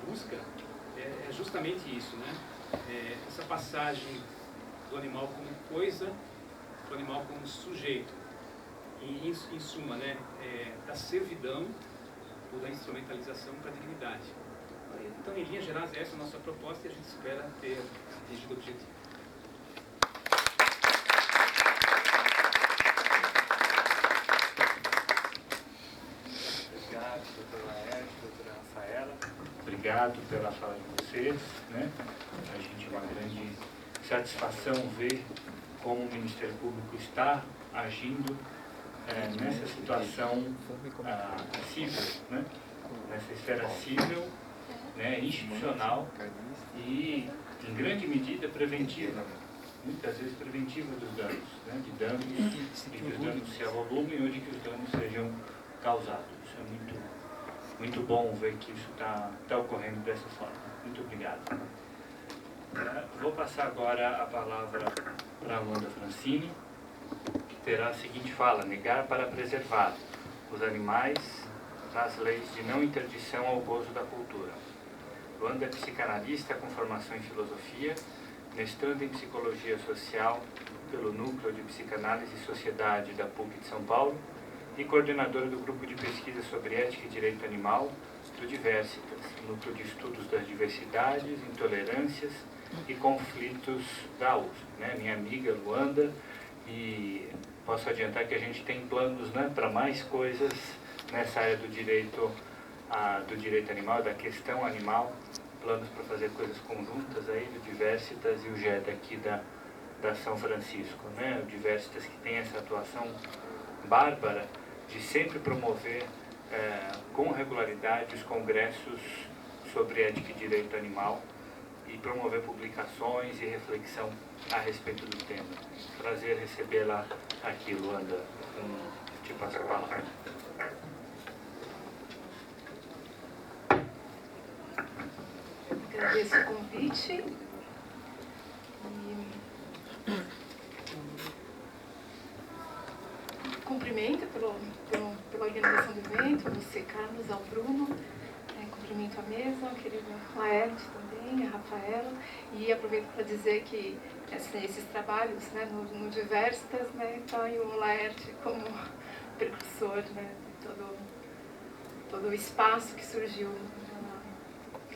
busca é justamente isso, né? Essa passagem do animal como coisa para o animal como sujeito. e, em suma, né, da servidão ou da instrumentalização para a dignidade. Então, em linhas gerais, essa é a nossa proposta e a gente espera ter atingido o objetivo. Obrigado, doutor Laerte, doutora Rafaela. Obrigado pela fala de vocês, né? A gente é uma grande satisfação ver como o Ministério Público está agindo nessa situação civil, né? Nessa esfera civil, né? Institucional e, em grande medida, preventiva. Muitas vezes preventiva dos danos, né? De danos, de que os danos se avolumem ou de que os danos sejam causados. Isso é muito bom ver que isso está ocorrendo dessa forma. Muito obrigado. Vou passar agora a palavra para a Luanda Francini, que terá a seguinte fala: negar para preservar os animais das leis de não interdição ao gozo da cultura. Luanda é psicanalista com formação em filosofia, mestrando em psicologia social pelo Núcleo de Psicanálise e Sociedade da PUC de São Paulo e coordenadora do grupo de pesquisa sobre ética e direito animal do Diversitas, Núcleo de Estudos das Diversidades, Intolerâncias e Conflitos da USP, né? Minha amiga Luanda, e posso adiantar que a gente tem planos, né, para mais coisas nessa área do direito animal, da questão animal, planos para fazer coisas conjuntas aí do Diversitas e o GED aqui da São Francisco, né? O Diversitas que tem essa atuação bárbara de sempre promover com regularidade os congressos sobre ética e direito animal e promover publicações e reflexão a respeito do tema. Prazer recebê-la aqui, Luanda. Te passo a palavra. Agradeço o convite e cumprimento pela organização do evento, você, Carlos, ao Bruno, cumprimento a mesa, a querida Laerte também, a Rafaela, e aproveito para dizer que esses trabalhos, né, no Diversitas, né, está aí o Laerte como precursor, né, de todo o espaço que surgiu.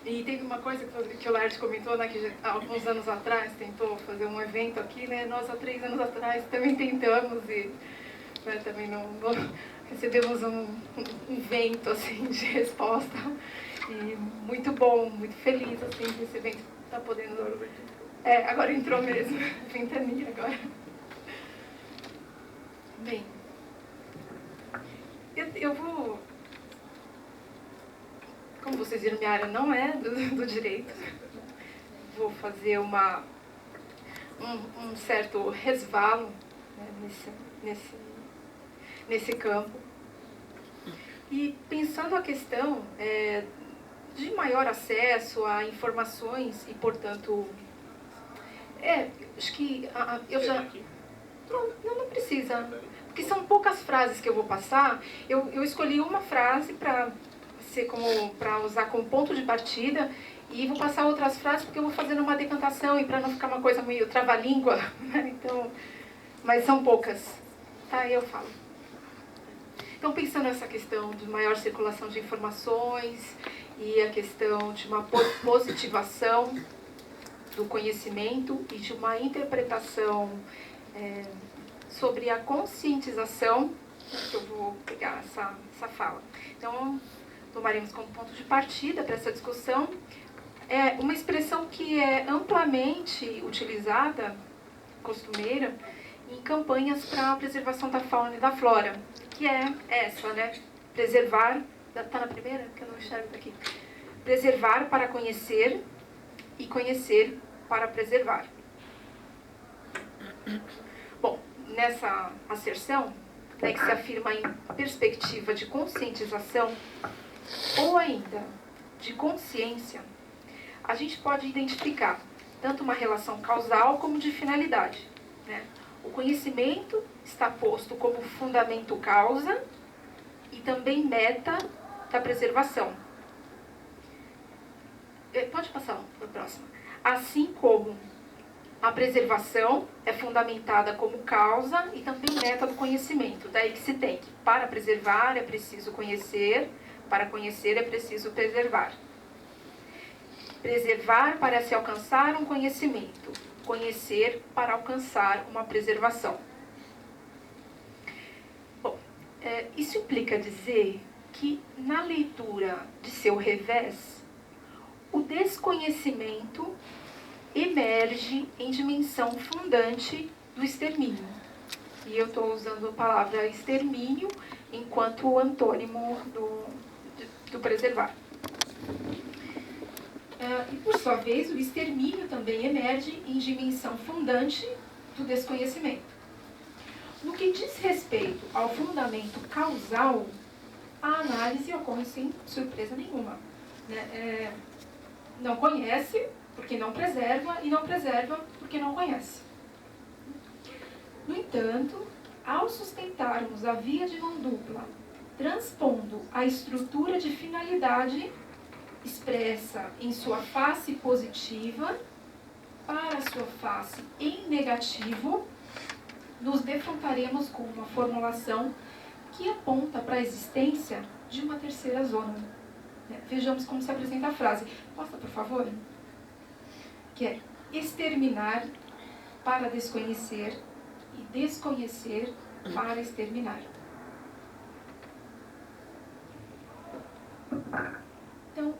E teve uma coisa que o Laerte comentou, né, que há alguns anos atrás tentou fazer um evento aqui, né, nós há 3 anos atrás também tentamos e, né, também não recebemos um vento assim, de resposta. E muito bom, muito feliz assim, que esse evento está podendo... agora entrou mesmo, ventania agora. Bem, eu vou... Como vocês viram, minha área não é do direito. Vou fazer um certo resvalo, né, nesse campo. E pensando a questão de maior acesso a informações e, portanto... acho que eu já... Não precisa, porque são poucas frases que eu vou passar. Eu escolhi uma frase para usar como ponto de partida e vou passar outras frases porque eu vou fazendo uma decantação e para não ficar uma coisa meio trava-língua, né? Então, mas são poucas, tá? Eu falo. Então, pensando nessa questão de maior circulação de informações e a questão de uma positivação do conhecimento e de uma interpretação sobre a conscientização, que eu vou pegar essa fala. Então, tomaremos como ponto de partida para essa discussão uma expressão que é amplamente utilizada, costumeira, em campanhas para a preservação da fauna e da flora, que é essa, né? Preservar, está na primeira? Que eu não enxergo daqui. Preservar para conhecer e conhecer para preservar. Bom, nessa asserção, né, que se afirma em perspectiva de conscientização ou ainda de consciência, a gente pode identificar tanto uma relação causal como de finalidade, né? O conhecimento está posto como fundamento causa e também meta da preservação. Pode passar para a próxima. Assim como A preservação é fundamentada como causa e também meta do conhecimento. Daí que se tem que, para preservar, é preciso conhecer, para conhecer é preciso preservar. Preservar para se alcançar um conhecimento, conhecer para alcançar uma preservação. Bom, isso implica dizer que na leitura de seu revés, o desconhecimento emerge em dimensão fundante do extermínio. E eu estou usando a palavra extermínio enquanto antônimo do preservar. E, por sua vez, o extermínio também emerge em dimensão fundante do desconhecimento. No que diz respeito ao fundamento causal, a análise ocorre sem surpresa nenhuma. Não conhece porque não preserva, e não preserva porque não conhece. No entanto, ao sustentarmos a via de mão dupla, transpondo a estrutura de finalidade expressa em sua face positiva para a sua face em negativo, nos defrontaremos com uma formulação que aponta para a existência de uma terceira zona. Vejamos como se apresenta a frase. Mostra, por favor. Que é exterminar para desconhecer e desconhecer para exterminar. Então,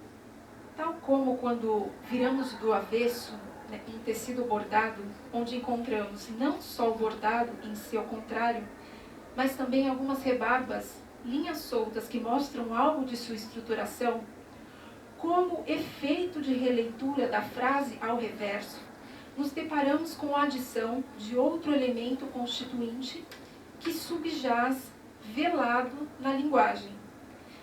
tal como quando viramos do avesso, em tecido bordado, onde encontramos não só o bordado em si ao contrário, mas também algumas rebarbas, linhas soltas que mostram algo de sua estruturação, como efeito de releitura da frase ao reverso, nos deparamos com a adição de outro elemento constituinte que subjaz velado na linguagem,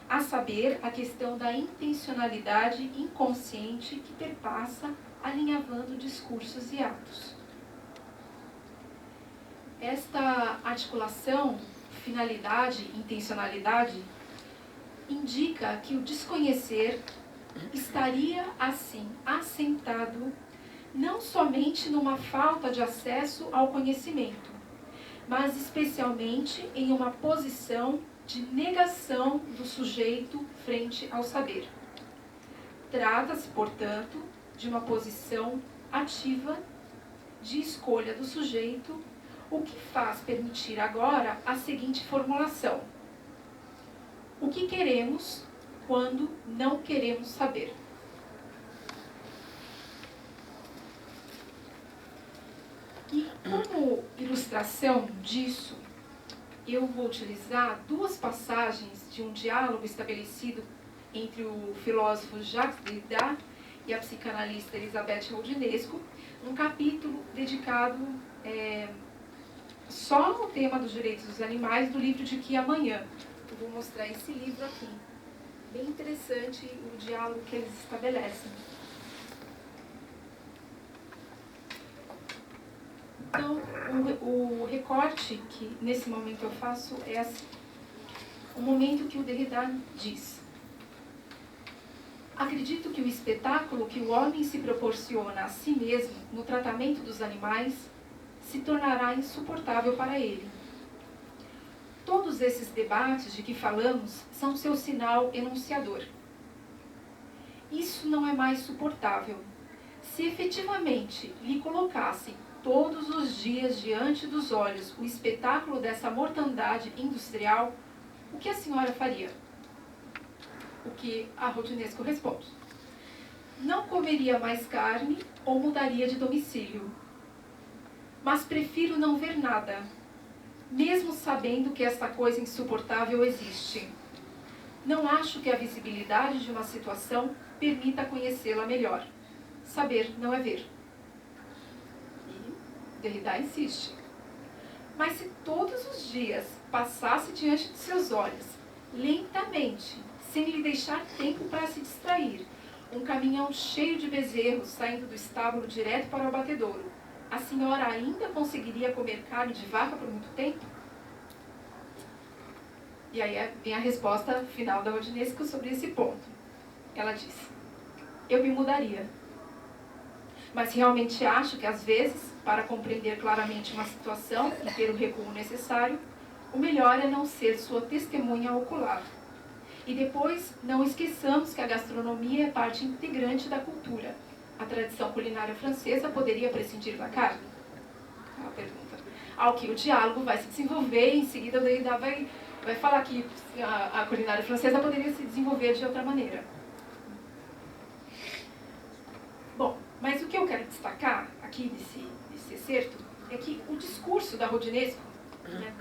a saber, a questão da intencionalidade inconsciente que perpassa alinhavando discursos e atos. Esta articulação, finalidade, intencionalidade, indica que o desconhecer estaria, assim, assentado não somente numa falta de acesso ao conhecimento, mas especialmente em uma posição de negação do sujeito frente ao saber. Trata-se, portanto, de uma posição ativa de escolha do sujeito, o que faz permitir agora a seguinte formulação: o que queremos quando não queremos saber. E como ilustração disso, eu vou utilizar duas passagens de um diálogo estabelecido entre o filósofo Jacques Derrida e a psicanalista Elisabeth Roudinesco, um capítulo dedicado só no tema dos direitos dos animais do livro de Que Amanhã. Eu vou mostrar esse livro aqui. Bem interessante o diálogo que eles estabelecem. Então, o recorte que nesse momento eu faço é assim. O momento que o Derrida diz: acredito que o espetáculo que o homem se proporciona a si mesmo no tratamento dos animais se tornará insuportável para ele. Todos esses debates de que falamos são seu sinal enunciador. Isso não é mais suportável. Se efetivamente lhe colocassem todos os dias diante dos olhos o espetáculo dessa mortandade industrial, o que a senhora faria? O que a Roudinesco responde: não comeria mais carne ou mudaria de domicílio. Mas prefiro não ver nada, mesmo sabendo que esta coisa insuportável existe. Não acho que a visibilidade de uma situação permita conhecê-la melhor. Saber não é ver. E Derrida insiste: mas se todos os dias passasse diante de seus olhos, lentamente, sem lhe deixar tempo para se distrair, um caminhão cheio de bezerros saindo do estábulo direto para o abatedouro, a senhora ainda conseguiria comer carne de vaca por muito tempo? E aí vem a resposta final da Roudinesco sobre esse ponto. Ela diz: eu me mudaria. mas realmente acho que, às vezes, para compreender claramente uma situação e ter o recuo necessário, o melhor é não ser sua testemunha ocular. E depois, não esqueçamos que a gastronomia é parte integrante da cultura. A tradição culinária francesa poderia prescindir da carne? É uma pergunta. Ao que o diálogo vai se desenvolver, em seguida o Derrida vai falar que a culinária francesa poderia se desenvolver de outra maneira. Bom, mas o que eu quero destacar aqui desse excerto é que o discurso da Roudinesco, né,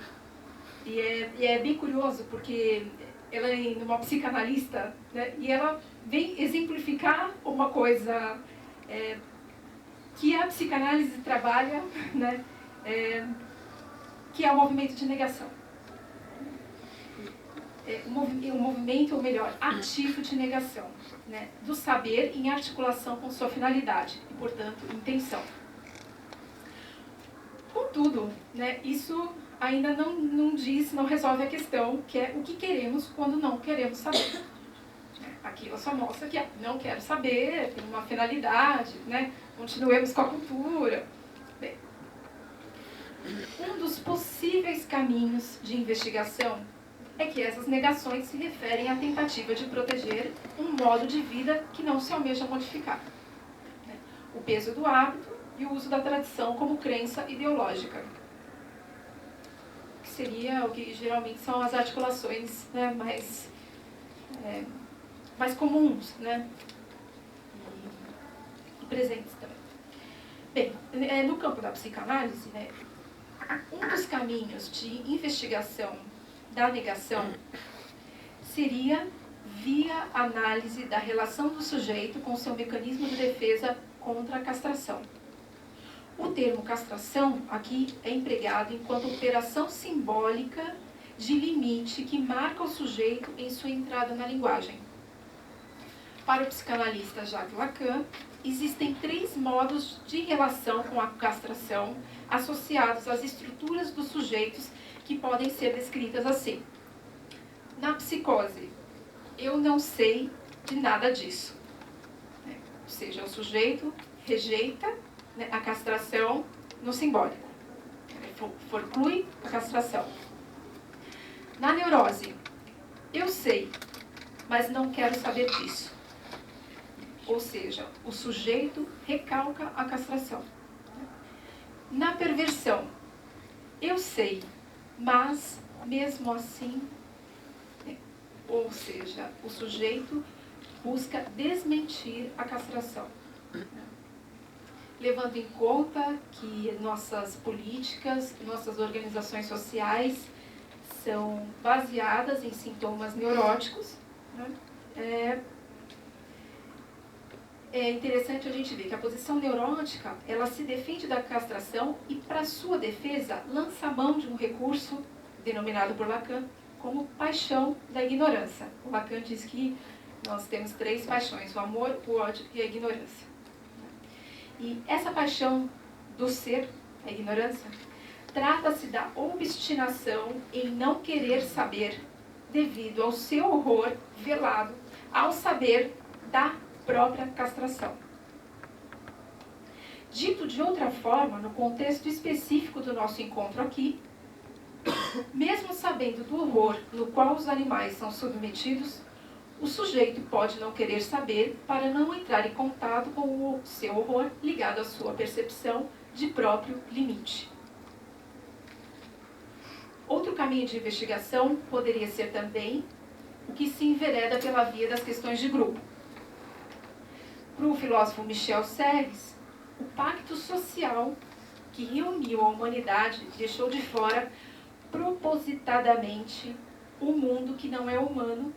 e é bem curioso porque ela é uma psicanalista, né, e ela vem exemplificar uma coisa que a psicanálise trabalha, né, que é o movimento de negação. Um movimento, ou melhor, ativo de negação, né, do saber em articulação com sua finalidade e, portanto, intenção. Contudo, né, isso ainda não resolve a questão, que é o que queremos quando não queremos saber. Aqui ela só mostra que não quero saber, tem uma finalidade, né, continuemos com a cultura. Bem, um dos possíveis caminhos de investigação é que essas negações se referem à tentativa de proteger um modo de vida que não se almeja modificar. O peso do hábito e o uso da tradição como crença ideológica. Que seria o que geralmente são as articulações, né, mais comuns, né, e presentes também. Bem, no campo da psicanálise, né, um dos caminhos de investigação da negação seria via análise da relação do sujeito com seu mecanismo de defesa contra a castração. O termo castração aqui é empregado enquanto operação simbólica de limite que marca o sujeito em sua entrada na linguagem. Para o psicanalista Jacques Lacan, existem 3 modos de relação com a castração associados às estruturas dos sujeitos que podem ser descritas assim. Na psicose, eu não sei de nada disso. Ou seja, o sujeito rejeita, né, a castração no simbólico. Forclui a castração. Na neurose, eu sei, mas não quero saber disso. Ou seja, o sujeito recalca a castração. Na perversão, eu sei, mas mesmo assim, ou seja, o sujeito busca desmentir a castração. Levando em conta que nossas políticas, nossas organizações sociais são baseadas em sintomas neuróticos, né? É interessante a gente ver que a posição neurótica, ela se defende da castração e, para sua defesa, lança a mão de um recurso denominado por Lacan como paixão da ignorância. O Lacan diz que nós temos 3 paixões, o amor, o ódio e a ignorância. E essa paixão do ser, a ignorância, trata-se da obstinação em não querer saber devido ao seu horror velado ao saber da própria castração. Dito de outra forma, no contexto específico do nosso encontro aqui, mesmo sabendo do horror no qual os animais são submetidos, o sujeito pode não querer saber para não entrar em contato com o seu horror ligado à sua percepção de próprio limite. Outro caminho de investigação poderia ser também o que se envereda pela via das questões de grupo. Para o filósofo Michel Serres, o pacto social que reuniu a humanidade deixou de fora propositadamente um mundo que não é humano,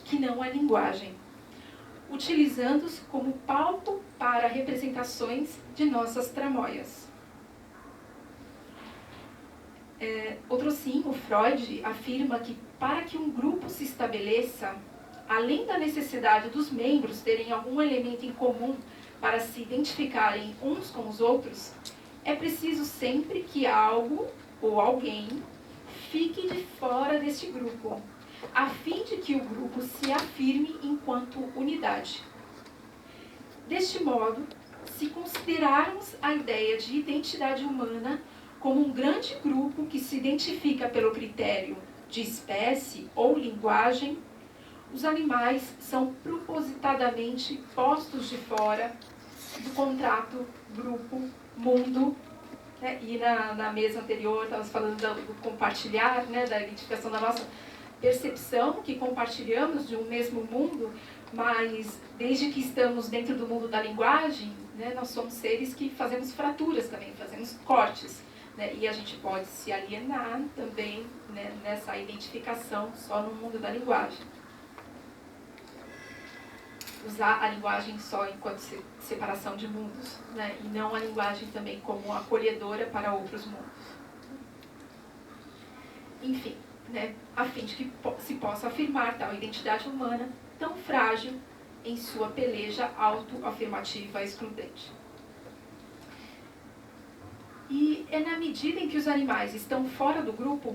que não é linguagem, utilizando-os como palco para representações de nossas tramóias. Outro sim, o Freud afirma que para que um grupo se estabeleça, além da necessidade dos membros terem algum elemento em comum para se identificarem uns com os outros, é preciso sempre que algo ou alguém fique de fora deste grupo, a fim de que o grupo se afirme enquanto unidade. Deste modo, se considerarmos a ideia de identidade humana como um grande grupo que se identifica pelo critério de espécie ou linguagem, os animais são propositadamente postos de fora do contrato grupo-mundo, né? E na mesa anterior, estávamos falando do compartilhar, né? Da identificação da nossa percepção, que compartilhamos de um mesmo mundo, mas desde que estamos dentro do mundo da linguagem, né? Nós somos seres que fazemos fraturas também, fazemos cortes, né? E a gente pode se alienar também, né? Nessa identificação só no mundo da linguagem. Usar a linguagem só enquanto separação de mundos, né? E não a linguagem também como acolhedora para outros mundos. Enfim, né? A fim de que se possa afirmar tal identidade humana tão frágil em sua peleja autoafirmativa excludente. E é na medida em que os animais estão fora do grupo,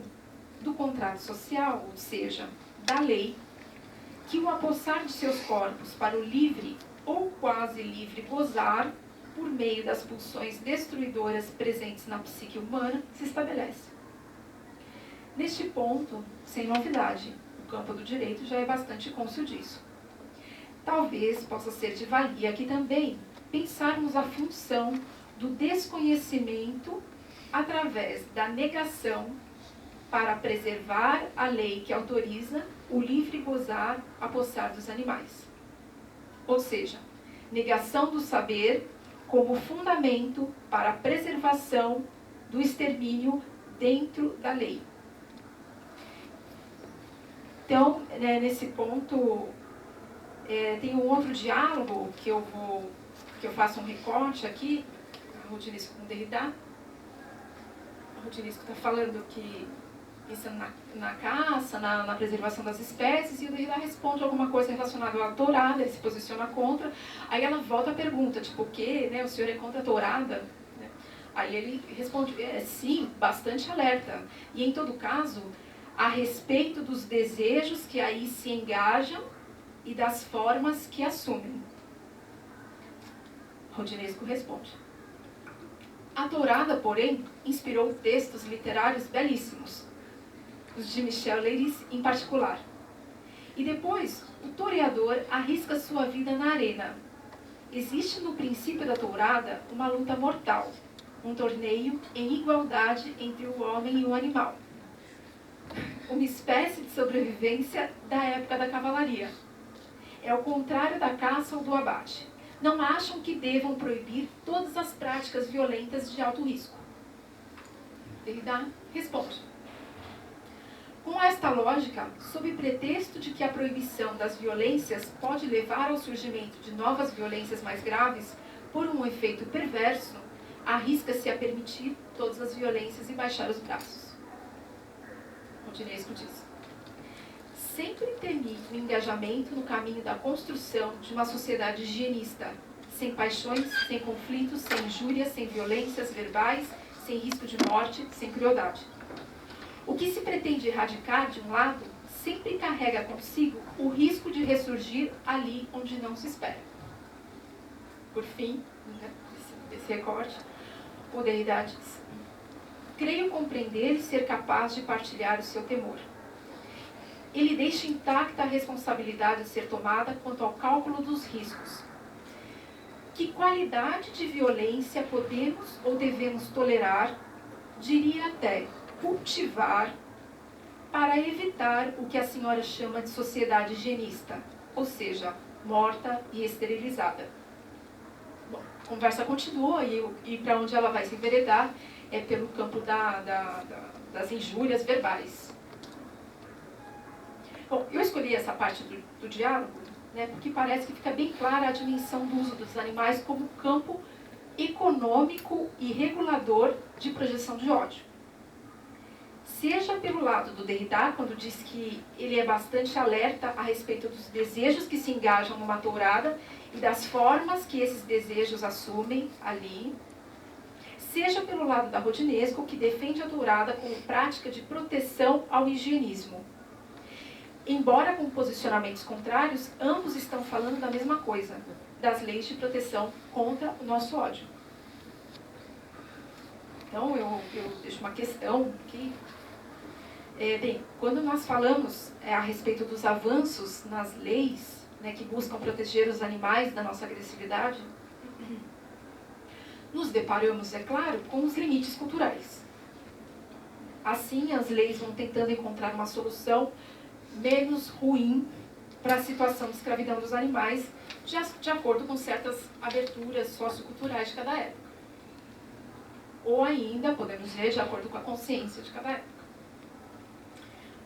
do contrato social, ou seja, da lei, que o apossar de seus corpos para o livre ou quase livre gozar, por meio das pulsões destruidoras presentes na psique humana, se estabelece. Neste ponto, sem novidade, o campo do direito já é bastante cônscio disso. Talvez possa ser de valia aqui também pensarmos a função do desconhecimento através da negação para preservar a lei que autoriza o livre gozar a possar dos animais. Ou seja, negação do saber como fundamento para a preservação do extermínio dentro da lei. Então, nesse ponto, tem um outro diálogo que eu faço um recorte aqui, Rodinesco com Derrida. O Rodinesco está falando que pensando na caça, na preservação das espécies, e o Derrida responde alguma coisa relacionada à tourada, ele se posiciona contra, aí ela volta a pergunta, tipo, o quê, né, o senhor é contra a tourada? Né? Aí ele responde, sim, bastante alerta, e em todo caso, a respeito dos desejos que aí se engajam e das formas que assumem. Rodinesco responde. A tourada, porém, inspirou textos literários belíssimos, os de Michel Leiris em particular. E depois, o toreador arrisca sua vida na arena. Existe no princípio da tourada uma luta mortal, um torneio em igualdade entre o homem e o animal. Uma espécie de sobrevivência da época da cavalaria. É o contrário da caça ou do abate. Não acham que devam proibir todas as práticas violentas de alto risco? Derrida responde. Com esta lógica, sob pretexto de que a proibição das violências pode levar ao surgimento de novas violências mais graves, por um efeito perverso, arrisca-se a permitir todas as violências e baixar os braços. Rodinesco diz. Sempre temi o engajamento no caminho da construção de uma sociedade higienista, sem paixões, sem conflitos, sem injúrias, sem violências verbais, sem risco de morte, sem crueldade. O que se pretende erradicar, de um lado, sempre carrega consigo o risco de ressurgir ali onde não se espera. Por fim, esse recorte, o Derrida diz, creio compreender e ser capaz de partilhar o seu temor. Ele deixa intacta a responsabilidade a ser tomada quanto ao cálculo dos riscos. Que qualidade de violência podemos ou devemos tolerar, diria até cultivar, para evitar o que a senhora chama de sociedade higienista, ou seja, morta e esterilizada. Bom, a conversa continua e para onde ela vai se enveredar é pelo campo das injúrias verbais. Bom, eu escolhi essa parte do diálogo, né, porque parece que fica bem clara a dimensão do uso dos animais como campo econômico e regulador de projeção de ódio. Seja pelo lado do Derrida, quando diz que ele é bastante alerta a respeito dos desejos que se engajam numa tourada e das formas que esses desejos assumem ali, seja pelo lado da Rodinesco, que defende a tourada como prática de proteção ao higienismo. embora com posicionamentos contrários, ambos estão falando da mesma coisa, das leis de proteção contra o nosso ódio. Então, eu deixo uma questão aqui. Bem, quando nós falamos a respeito dos avanços nas leis, né, que buscam proteger os animais da nossa agressividade, nos deparamos, é claro, com os limites culturais. Assim, as leis vão tentando encontrar uma solução menos ruim para a situação de escravidão dos animais, de acordo com certas aberturas socioculturais de cada época. Ou ainda, podemos ver, de acordo com a consciência de cada época.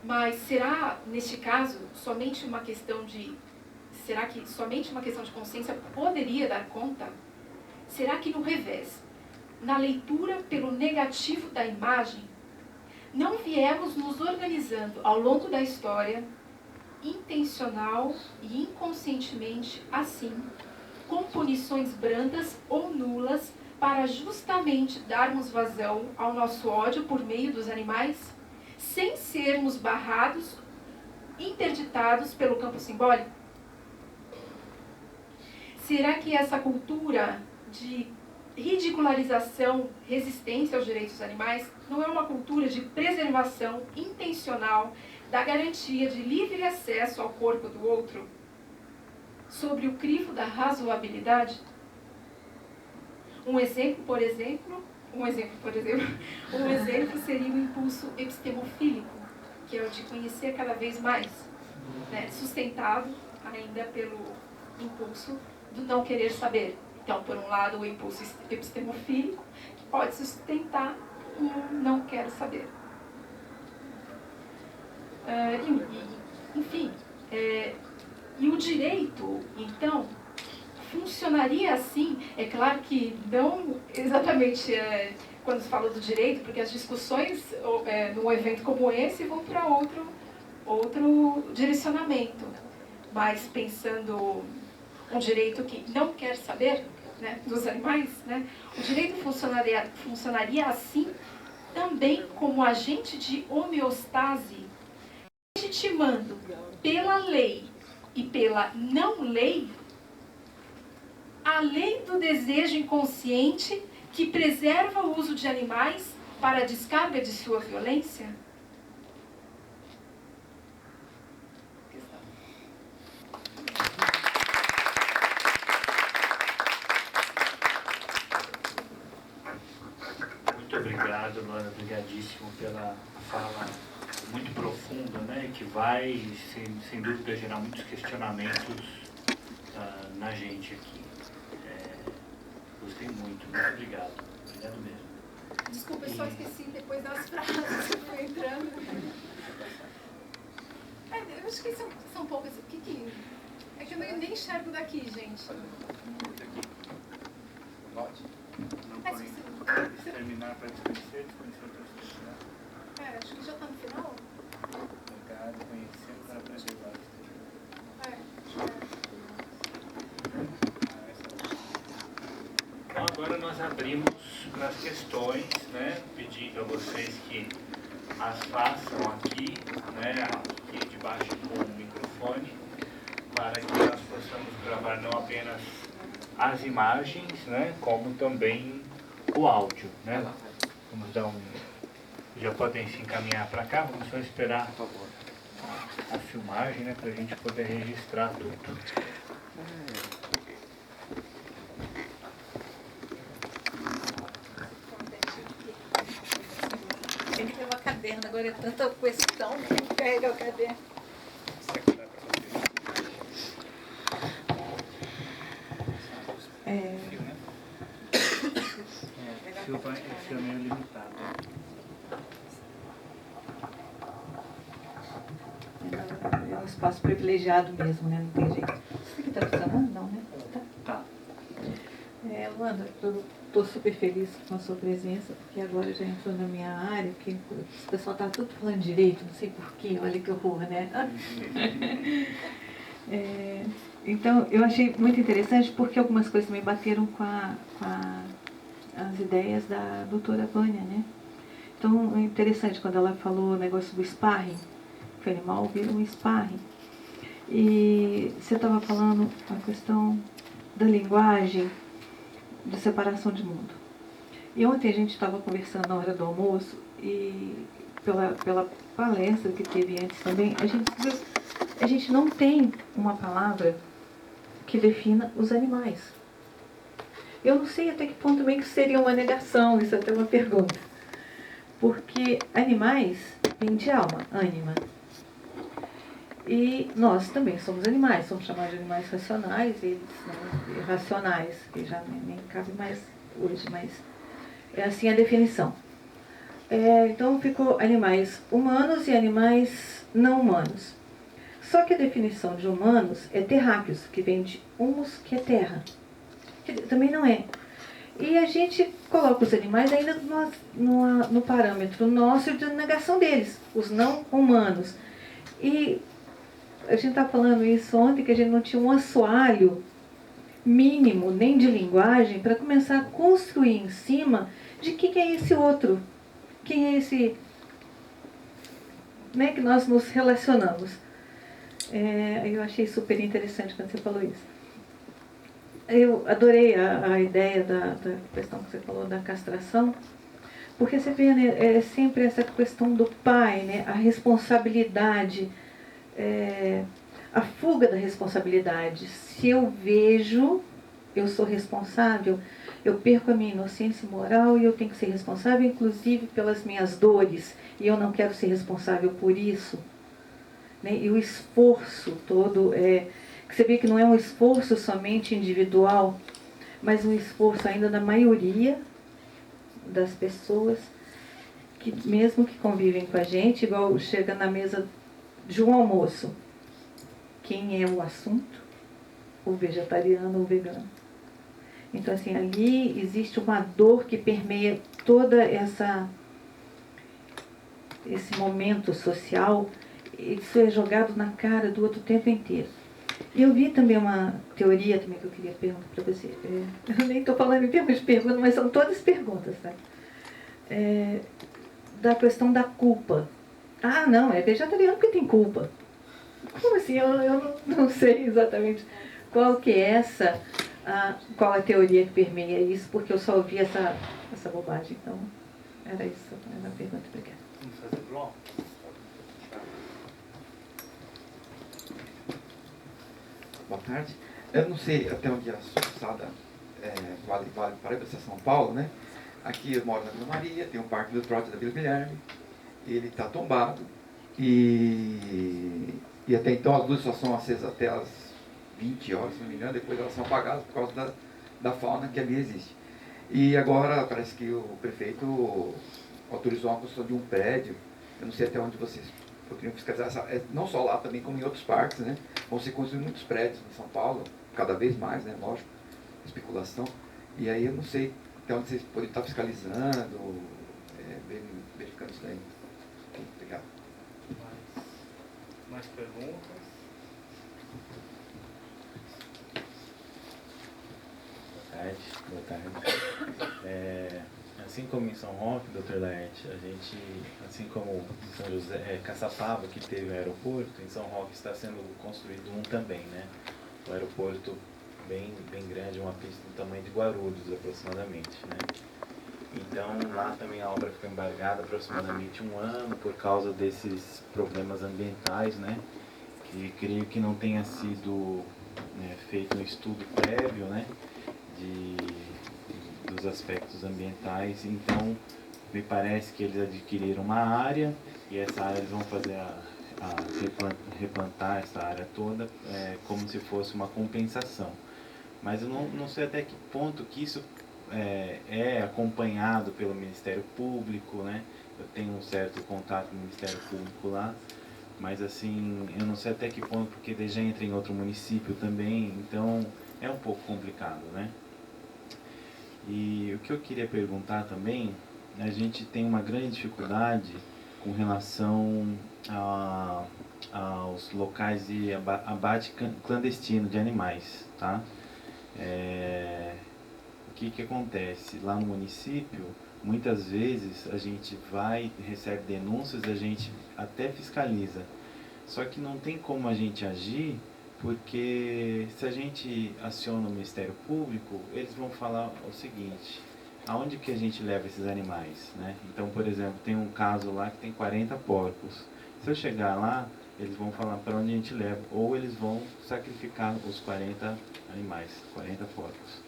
Mas será, neste caso, somente uma questão de... Será que somente uma questão de consciência poderia dar conta? Será que no revés, na leitura pelo negativo da imagem, não viemos nos organizando ao longo da história, intencional e inconscientemente assim, com punições brandas ou nulas, para justamente darmos vazão ao nosso ódio por meio dos animais, sem sermos barrados, interditados pelo campo simbólico? Será que essa cultura de ridicularização, resistência aos direitos dos animais, não é uma cultura de preservação intencional da garantia de livre acesso ao corpo do outro, sobre o crivo da razoabilidade? Um exemplo seria o impulso epistemofílico, que é o de conhecer cada vez mais, né, sustentado ainda pelo impulso do não querer saber. Então, por um lado, o impulso epistemofílico, que pode se sustentar em não quero saber. E o direito, então, funcionaria assim? É claro que não exatamente quando se fala do direito, porque as discussões num evento como esse vão para outro direcionamento. Mas pensando um direito que não quer saber, né, dos animais, né, o direito funcionaria assim também como agente de homeostase, legitimando pela lei e pela não lei a lei do desejo inconsciente que preserva o uso de animais para a descarga de sua violência? Muito obrigado, Luana, obrigadíssimo pela fala muito profunda, né, que vai, sem dúvida, gerar muitos questionamentos na gente aqui. Gostei muito obrigado. Obrigado mesmo. Desculpa, eu só esqueci depois das frases que foi entrando. Eu acho que são poucas. É que eu nem enxergo daqui, gente. Pode? Não pode terminar para desconhecer para exterminar. Acho que já está no final. Obrigado, conhecer para preservar. Então agora nós abrimos para as questões, né, pedindo a vocês que as façam aqui, né, aqui debaixo do microfone, para que nós possamos gravar não apenas as imagens, né, como também o áudio, né. Vamos dar já podem se encaminhar para cá, vamos só esperar a filmagem, né, para a gente poder registrar tudo. Tem que levar caderno, agora é tanta questão que carregar o caderno. O fio é meio limitado. É um espaço privilegiado mesmo, né? Não tem jeito. Isso aqui está funcionando? Não, né? Tá. Luana, eu estou super feliz com a sua presença, porque agora já entrou na minha área, porque o pessoal está tudo falando direito, não sei porquê, olha que horror, né? Então, eu achei muito interessante, porque algumas coisas me bateram com as ideias da doutora Vânia, né? Então, é interessante quando ela falou o negócio do sparring, que o animal vira um sparring. E você estava falando a questão da linguagem, de separação de mundo. E ontem a gente estava conversando na hora do almoço e pela palestra que teve antes também, a gente não tem uma palavra que defina os animais. Eu não sei até que ponto também que seria uma negação, isso é até uma pergunta. Porque animais vêm de alma, ânima. E nós também somos animais, somos chamados de animais racionais, eles são irracionais, que já nem cabe mais hoje, mas é assim a definição. Então ficou animais humanos e animais não humanos. Só que a definição de humanos é terráqueos, que vem de humus, que é terra. Que também não é. E a gente coloca os animais ainda no parâmetro nosso de negação deles, os não humanos. E a gente está falando isso ontem, que a gente não tinha um assoalho mínimo, nem de linguagem, para começar a construir em cima de quem é esse outro. Quem é esse, né, que nós nos relacionamos. Eu achei super interessante quando você falou isso. Eu adorei a ideia da questão que você falou da castração, porque você vê, né, é sempre essa questão do pai, né, a responsabilidade, a fuga da responsabilidade. Se eu vejo, eu sou responsável, eu perco a minha inocência moral e eu tenho que ser responsável, inclusive pelas minhas dores, e eu não quero ser responsável por isso. Né? E o esforço todo, que você vê que não é um esforço somente individual, mas um esforço ainda da maioria das pessoas, que mesmo que convivem com a gente, igual chega na mesa de um almoço, quem é o assunto? O vegetariano ou o vegano. Então, assim, ali existe uma dor que permeia toda esse momento social. Isso é jogado na cara do outro o tempo inteiro. E eu vi também uma teoria também que eu queria perguntar para você. Eu nem estou falando em termos de pergunta, mas são todas perguntas, tá? Da questão da culpa. Ah, não, é vegetariano porque tem culpa. Como assim? Eu não sei exatamente qual que é qual a teoria que permeia isso, porque eu só ouvi essa bobagem. Então, era isso, era a pergunta. Obrigada. Vamos fazer bloco? Boa tarde. Eu não sei até onde a sua calçada vale para ir São Paulo, né? Aqui eu moro na Vila Maria, tem um parque do trote da Vila Guilherme, ele está tombado e até então as luzes só são acesas até as 20 horas, se não me engano, depois elas são apagadas por causa da fauna que ali existe. E agora parece que o prefeito autorizou a construção de um prédio, eu não sei até onde vocês poderiam fiscalizar, não só lá, também como em outros parques, né? Vão ser construídos muitos prédios em São Paulo, cada vez mais, né? Lógico, especulação. E aí eu não sei até onde vocês podem estar fiscalizando, verificando isso daí. Obrigado. Mais perguntas? Boa tarde. Assim como em São Roque, Dr. Laerte, a gente, assim como em São José, Caçapava, que teve um aeroporto, em São Roque está sendo construído um também, né? Um aeroporto bem grande, uma pista do tamanho de Guarulhos, aproximadamente, né? Então, lá também a obra ficou embargada aproximadamente 1 ano por causa desses problemas ambientais, né? Que creio que não tenha sido feito um estudo prévio, né? Dos aspectos ambientais. Então, me parece que eles adquiriram uma área e essa área eles vão fazer replantar essa área toda como se fosse uma compensação. Mas eu não sei até que ponto que isso é acompanhado pelo Ministério Público, né? Eu tenho um certo contato com o Ministério Público lá, mas assim, eu não sei até que ponto, porque ele já entra em outro município também, então é um pouco complicado, né? E o que eu queria perguntar também, a gente tem uma grande dificuldade com relação aos locais de abate clandestino de animais, tá? O que acontece? Lá no município, muitas vezes a gente recebe denúncias, a gente até fiscaliza, Só que não tem como a gente agir, porque se a gente aciona o Ministério Público, eles vão falar o seguinte: aonde que a gente leva esses animais, né? Então, por exemplo, tem um caso lá que tem 40 porcos. Se eu chegar lá, eles vão falar para onde a gente leva, ou eles vão sacrificar os 40 animais, 40 porcos.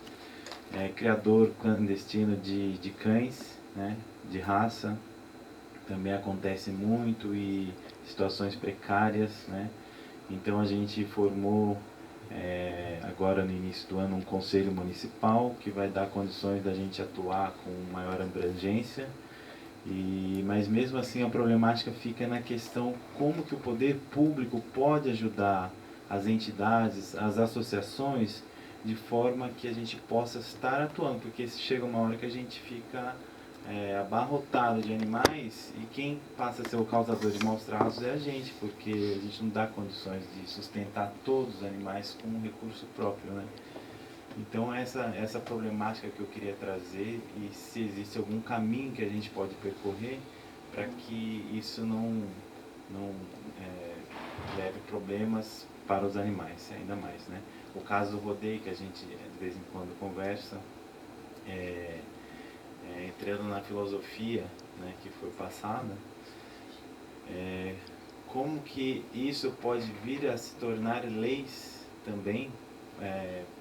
Criador clandestino de cães, né, de raça, também acontece muito, e situações precárias, né? Então a gente formou agora no início do ano um conselho municipal que vai dar condições da gente atuar com maior abrangência, mas mesmo assim a problemática fica na questão como que o poder público pode ajudar as entidades, as associações, de forma que a gente possa estar atuando, porque chega uma hora que a gente fica abarrotado de animais, e quem passa a ser o causador de maus tratos é a gente, porque a gente não dá condições de sustentar todos os animais com um recurso próprio, né? Então essa problemática que eu queria trazer, e se existe algum caminho que a gente pode percorrer para que isso não leve problemas para os animais, ainda mais, né? O caso do rodeio, que a gente de vez em quando conversa, entrando na filosofia, né, que foi passada, como que isso pode vir a se tornar leis também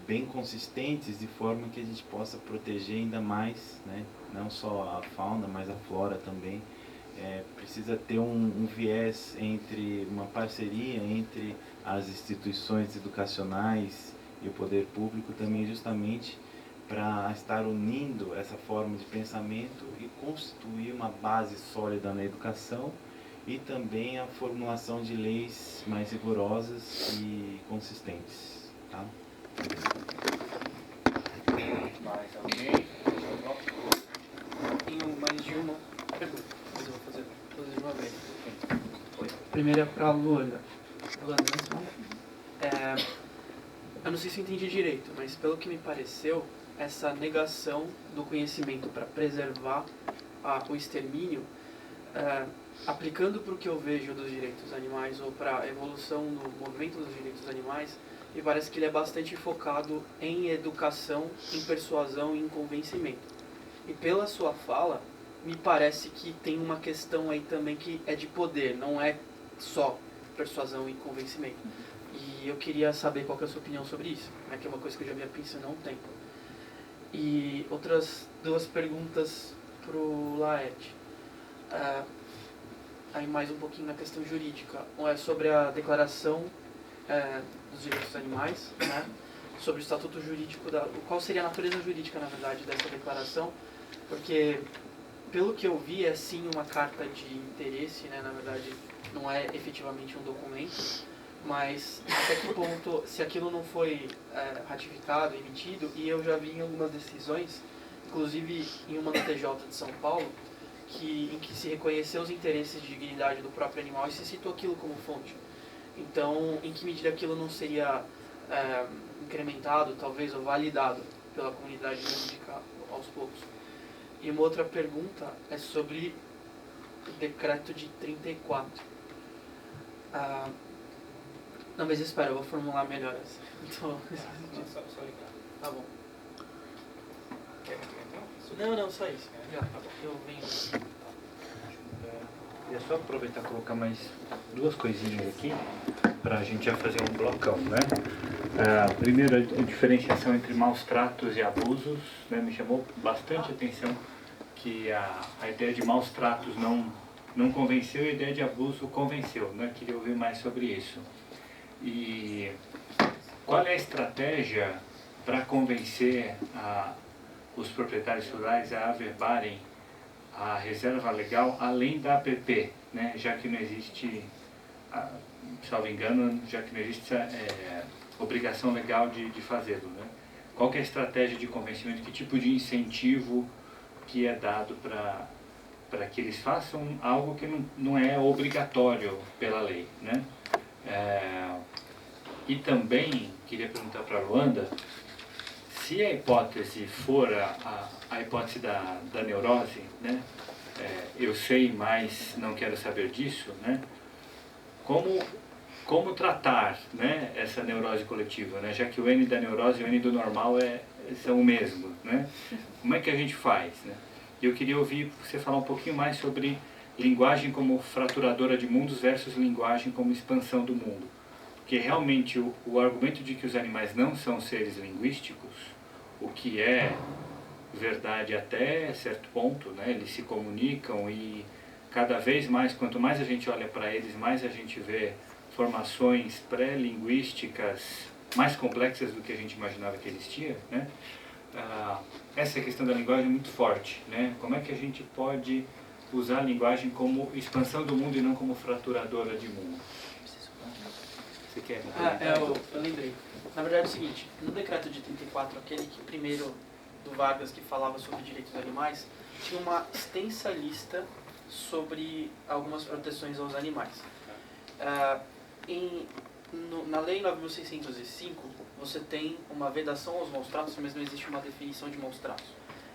bem consistentes, de forma que a gente possa proteger ainda mais, né, não só a fauna, mas a flora também. Precisa ter um viés entre uma parceria entre as instituições educacionais e o poder público também, justamente para estar unindo essa forma de pensamento e constituir uma base sólida na educação, e também a formulação de leis mais rigorosas e consistentes, tá? Mais alguém? Tenho mais de uma pergunta, mas eu vou fazer todas de uma vez. Primeiro é para a Luana. Eu não sei se eu entendi direito, mas pelo que me pareceu, essa negação do conhecimento para preservar o extermínio, aplicando para o que eu vejo dos direitos animais, ou para a evolução do movimento dos direitos animais, me parece que ele é bastante focado em educação, em persuasão e em convencimento. E pela sua fala, me parece que tem uma questão aí também que é de poder, não é só persuasão e convencimento. E eu queria saber qual que é a sua opinião sobre isso, né, que é uma coisa que eu já vinha pensando há um tempo. E outras duas perguntas para o Laerte. Aí mais um pouquinho na questão jurídica, sobre a declaração dos direitos dos animais, né? Sobre o estatuto jurídico, qual seria a natureza jurídica, na verdade, dessa declaração, porque pelo que eu vi é sim uma carta de interesse, né? Na verdade não é efetivamente um documento, mas até que ponto, se aquilo não foi ratificado, emitido, e eu já vi em algumas decisões, inclusive em uma no TJ de São Paulo, em que se reconheceu os interesses de dignidade do próprio animal e se citou aquilo como fonte. Então, em que medida aquilo não seria incrementado, talvez, ou validado pela comunidade jurídica aos poucos? E uma outra pergunta é sobre o decreto de 34. Não, mas espera, eu vou formular melhor essa. Então, Só ligar. tá bom. Quer então? Não, só isso. Já, tá bom. Eu venho. Queria só aproveitar e colocar mais duas coisinhas aqui, para a gente já fazer um blocão, né? Primeiro, a diferenciação entre maus tratos e abusos, né? Me chamou bastante atenção que a ideia de maus tratos não convenceu, e a ideia de abuso convenceu, né? Queria ouvir mais sobre isso. E qual é a estratégia para convencer os proprietários rurais a averbarem a reserva legal além da APP, né? Já que não existe, salvo engano, já que não existe obrigação legal de fazê-lo, né? Qual que é a estratégia de convencimento, que tipo de incentivo que é dado para que eles façam algo que não é obrigatório pela lei, né? E também queria perguntar para a Luanda, se a hipótese for a hipótese da neurose, né? Eu sei, mas não quero saber disso, né? Como como tratar, né, essa neurose coletiva, né, já que o N da neurose e o N do normal são o mesmo, né? Como é que a gente faz, né? E eu queria ouvir você falar um pouquinho mais sobre linguagem como fraturadora de mundos versus linguagem como expansão do mundo. Porque realmente o argumento de que os animais não são seres linguísticos, o que é verdade até certo ponto, né? Eles se comunicam e cada vez mais, quanto mais a gente olha para eles, mais a gente vê formações pré-linguísticas mais complexas do que a gente imaginava que existia, né? Essa questão da linguagem é muito forte, né? Como é que a gente pode usar a linguagem como expansão do mundo e não como fraturadora de mundo? Você quer? Eu lembrei. Na verdade é o seguinte, no decreto de 34, aquele que primeiro do Vargas que falava sobre direitos dos animais, tinha uma extensa lista sobre algumas proteções aos animais. Na Lei 9.605, você tem uma vedação aos maus tratos, mas não existe uma definição de maus tratos.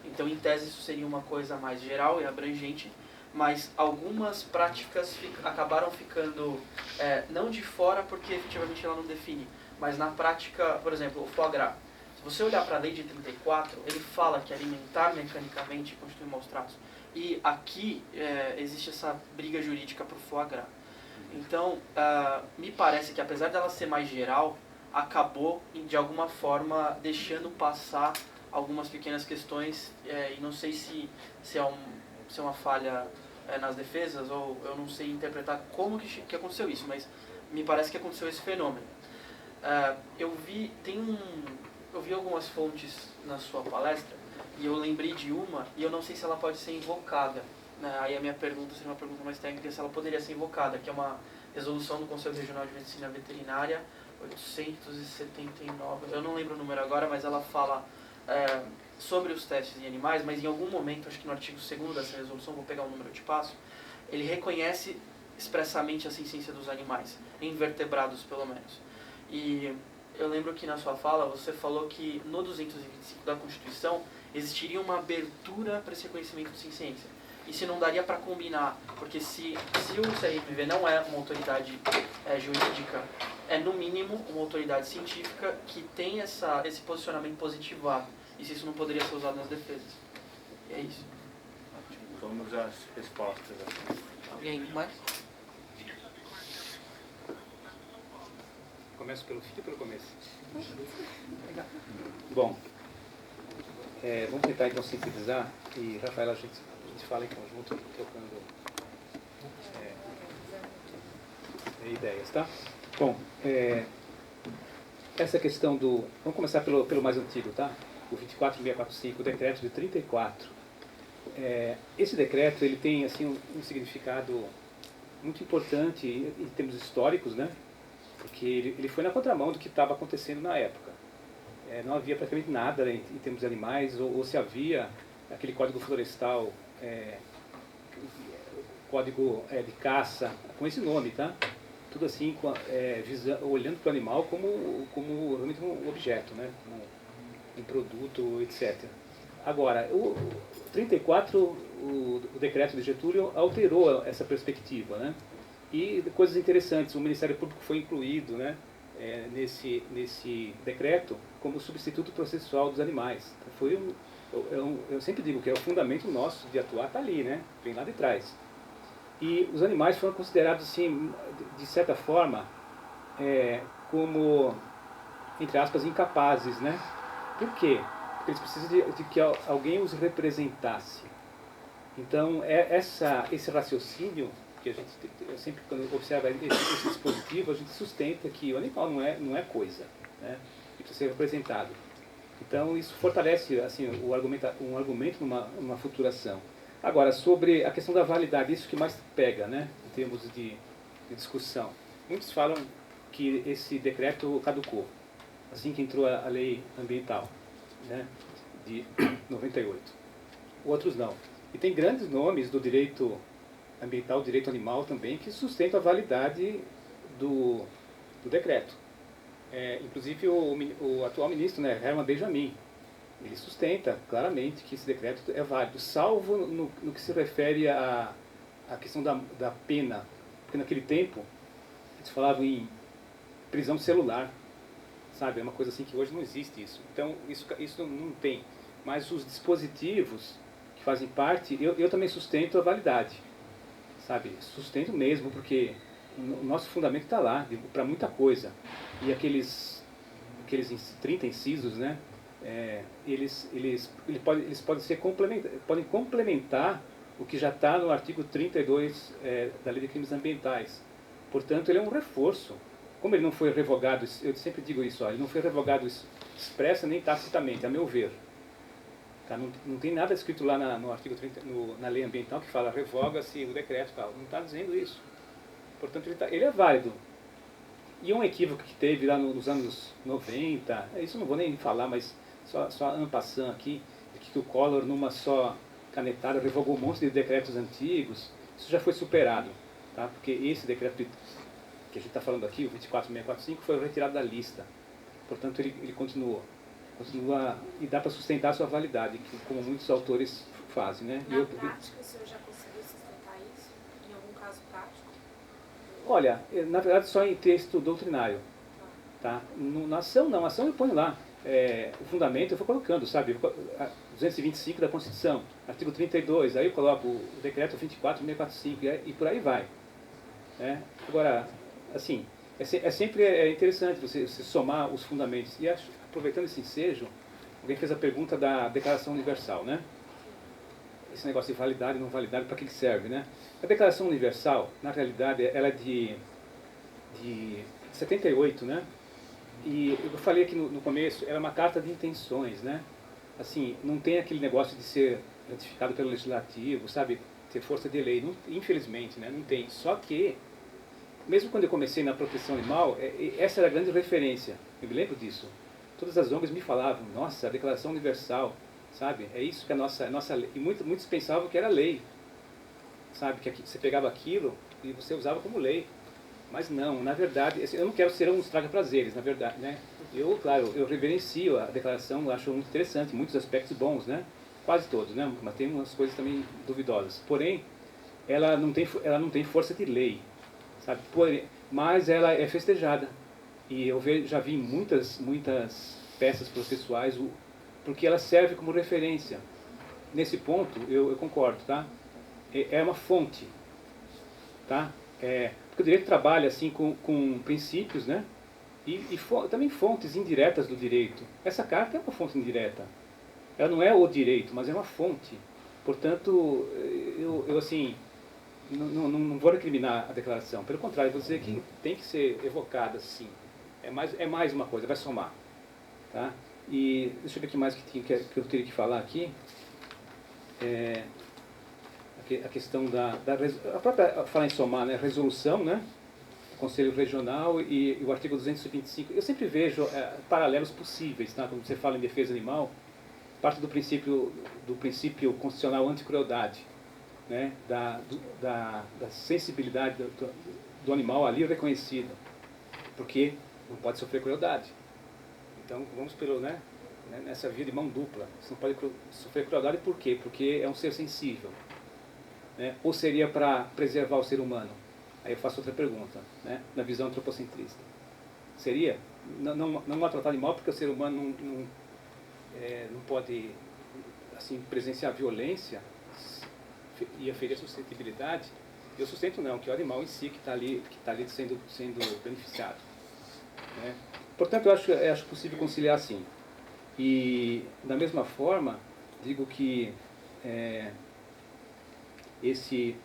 Então, em tese, isso seria uma coisa mais geral e abrangente, mas algumas práticas acabaram ficando, não de fora, porque efetivamente ela não define, mas na prática, por exemplo, o foie gras. Se você olhar para a Lei de 34, ele fala que alimentar mecanicamente constitui maus tratos. E aqui existe essa briga jurídica para o foie gras. Então, me parece que apesar dela ser mais geral, acabou de alguma forma deixando passar algumas pequenas questões, e não sei se é uma falha nas defesas, ou eu não sei interpretar como que aconteceu isso, mas me parece que aconteceu esse fenômeno. Eu vi algumas fontes na sua palestra, e eu lembrei de uma, e eu não sei se ela pode ser invocada. Aí a minha pergunta seria uma pergunta mais técnica, se ela poderia ser invocada, que é uma resolução do Conselho Regional de Medicina Veterinária 879, eu não lembro o número agora, mas ela fala sobre os testes em animais, mas em algum momento, acho que no artigo 2º dessa resolução, vou pegar o número e te passo, ele reconhece expressamente a ciência dos animais, em vertebrados pelo menos. E eu lembro que na sua fala você falou que no 225 da Constituição existiria uma abertura para esse reconhecimento de ciência. E se não daria para combinar, porque se o CRMV não é uma autoridade jurídica, é no mínimo uma autoridade científica que tem esse posicionamento positivado. E se isso não poderia ser usado nas defesas. E é isso. Vamos às respostas. Alguém mais? Começo pelo fim ou pelo começo? Bom, vamos tentar então sintetizar e, Rafaela, a gente fala em conjunto, trocando ideias, tá? Bom, essa questão do... Vamos começar pelo mais antigo, tá? O 24645, o decreto de 34. Esse decreto, ele tem assim, um significado muito importante em termos históricos, né? Porque ele foi na contramão do que estava acontecendo na época. Não havia praticamente nada em termos de animais, ou se havia aquele código florestal, código de caça, com esse nome, tá? Tudo assim, olhando para o animal como realmente um objeto, né? Como um produto, etc. Agora, o 34, o decreto de Getúlio, alterou essa perspectiva, né? E coisas interessantes, o Ministério Público foi incluído, né, nesse decreto como substituto processual dos animais. Foi eu sempre digo que o fundamento nosso de atuar está ali, né? Vem lá de trás. E os animais foram considerados, assim, de certa forma, como, entre aspas, incapazes, né? Por quê? Porque eles precisam de que alguém os representasse. Então, esse raciocínio que a gente sempre, quando observa esse dispositivo, a gente sustenta que o animal não é coisa, né? E precisa ser representado. Então, isso fortalece assim, um argumento numa futuração. Agora, sobre a questão da validade, isso que mais pega, né, em termos de discussão. Muitos falam que esse decreto caducou, assim que entrou a lei ambiental, né, de 98. Outros não. E tem grandes nomes do direito ambiental, direito animal também, que sustentam a validade do decreto. Inclusive o atual ministro, né, Herman Benjamin, ele sustenta claramente que esse decreto é válido, salvo no que se refere à questão da pena. Porque naquele tempo, eles falavam em prisão celular, sabe? É uma coisa assim que hoje não existe isso. Então, isso não tem. Mas os dispositivos que fazem parte, eu também sustento a validade, sabe? Sustento mesmo, porque o nosso fundamento está lá, para muita coisa. E aqueles 30 incisos, né? Eles podem complementar o que já está no artigo 32 da Lei de Crimes Ambientais. Portanto, ele é um reforço. Como ele não foi revogado, eu sempre digo isso, ele não foi revogado expressa nem tacitamente, a meu ver. Tá? Não tem nada escrito lá no artigo 30, na lei ambiental que fala revoga-se o decreto, tal. Não está dizendo isso. Portanto, ele é válido. E um equívoco que teve lá nos anos 90, isso eu não vou nem falar, mas só en passant aqui, de que o Collor, numa só canetada, revogou um monte de decretos antigos. Isso já foi superado, tá? Porque esse decreto que a gente está falando aqui, o 24645, foi retirado da lista. Portanto, ele continua e dá para sustentar a sua validade, como muitos autores fazem, né? Na prática, o senhor já conseguiu sustentar isso? Em algum caso prático? Olha, na verdade só em texto doutrinário. Tá? Na ação não, a ação eu ponho lá. O fundamento eu vou colocando, sabe? 225 da Constituição, artigo 32, aí eu coloco o decreto 24645 e por aí vai. Agora, assim, sempre interessante você somar os fundamentos. E aproveitando esse ensejo, alguém fez a pergunta da Declaração Universal, né? Esse negócio de validade e não validade, para que serve, né? A Declaração Universal, na realidade, ela é de 78, né? E eu falei aqui no começo, ela é uma carta de intenções, né? Assim, não tem aquele negócio de ser ratificado pelo Legislativo, sabe? Ter força de lei, não, infelizmente, né? Não tem. Só que, mesmo quando eu comecei na proteção animal, essa era a grande referência. Eu me lembro disso. Todas as ONGs me falavam, nossa, a Declaração Universal, sabe? É isso que é a nossa lei. E muitos pensavam que era lei, sabe? Que você pegava aquilo e você usava como lei. Mas não, na verdade, eu não quero ser um estraga-prazeres, na verdade, né? Claro, eu reverencio a declaração, eu acho muito interessante, muitos aspectos bons, né? Quase todos, né? Mas tem umas coisas também duvidosas. Porém, ela não tem força de lei, sabe? Mas ela é festejada. E eu já vi muitas peças processuais, porque ela serve como referência. Nesse ponto, eu concordo, tá? É uma fonte, tá? Porque o direito trabalha assim com princípios, né? E também fontes indiretas do direito. Essa carta é uma fonte indireta. Ela não é o direito, mas é uma fonte. Portanto, eu assim, não vou recriminar a declaração. Pelo contrário, vou dizer que tem que ser evocada, sim. É mais uma coisa, vai somar. Tá? E deixa eu ver o que mais que eu teria que falar aqui. A questão a própria, falar em somar, né, resolução, né, do Conselho Regional e o artigo 225. Eu sempre vejo paralelos possíveis, tá? Quando você fala em defesa animal, parte do princípio constitucional anti-crueldade, né, da sensibilidade do animal ali reconhecida, porque não pode sofrer crueldade. Então, vamos nessa via de mão dupla. Você não pode sofrer crueldade por quê? Porque é um ser sensível. Né? Ou seria para preservar o ser humano? Aí eu faço outra pergunta, né? Na visão antropocentrista. Seria? Não maltratar animal porque o ser humano não pode assim, presenciar violência e aferir a suscetibilidade. Eu sustento não, que é o animal em si que está ali sendo beneficiado. Né? Portanto, eu acho possível conciliar assim. E, da mesma forma, digo que esse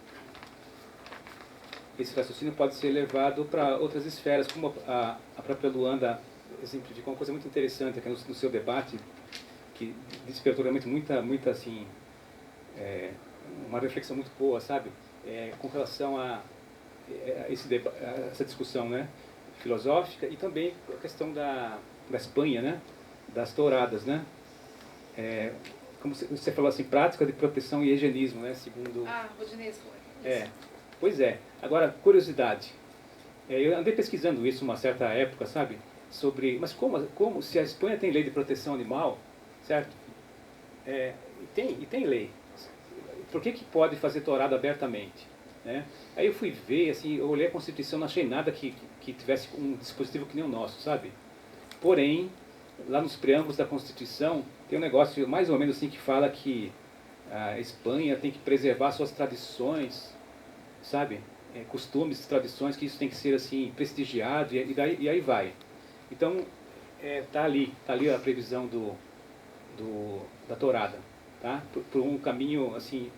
raciocínio pode ser levado para outras esferas, como a própria Luanda exemplificou uma coisa muito interessante aqui no seu debate, que despertou realmente muita assim, uma reflexão muito boa, sabe? Com relação a essa discussão, né, filosófica e também a questão da Espanha, né, das touradas, né? Como você falou assim, prática de proteção e higienismo, né, segundo... Rodinei foi. Pois é. Agora, curiosidade. Eu andei pesquisando isso uma certa época, sabe? Mas como se a Espanha tem lei de proteção animal, certo? E tem lei. Por que pode fazer tourada abertamente? né? Aí eu fui ver, assim, eu olhei a Constituição, não achei nada que tivesse um dispositivo que nem o nosso, sabe? Porém, lá nos preâmbulos da Constituição, tem um negócio mais ou menos assim que fala que a Espanha tem que preservar suas tradições, sabe? Costumes, tradições, que isso tem que ser assim prestigiado e aí vai. Então, tá ali a previsão da tourada, tá? Por um caminho assim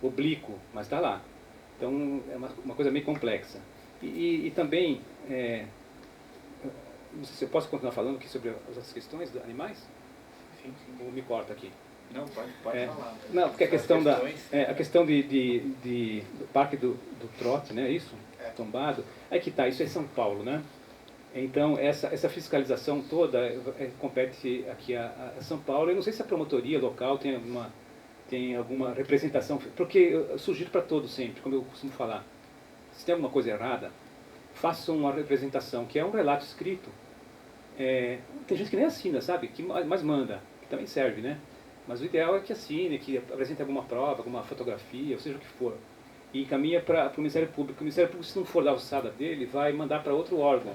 oblíquo, mas está lá. Então é uma coisa meio complexa. E também, não sei se eu posso continuar falando aqui sobre as outras questões dos animais? Sim, sim. Ou me corta aqui? Não, pode falar. Não, porque a questão, a questão do Parque do Trote, né, isso? Tombado. Aí que tá, isso é São Paulo, né? Então, essa fiscalização toda compete aqui a São Paulo. Eu não sei se a promotoria local tem alguma representação, porque eu sugiro para todos sempre, como eu costumo falar, se tem alguma coisa errada, façam uma representação, que é um relato escrito. Tem gente que nem assina, sabe? Mas manda, que também serve, né? Mas o ideal é que assine, que apresente alguma prova, alguma fotografia, ou seja o que for. E encaminha para o Ministério Público. O Ministério Público, se não for da alçada dele, vai mandar para outro órgão.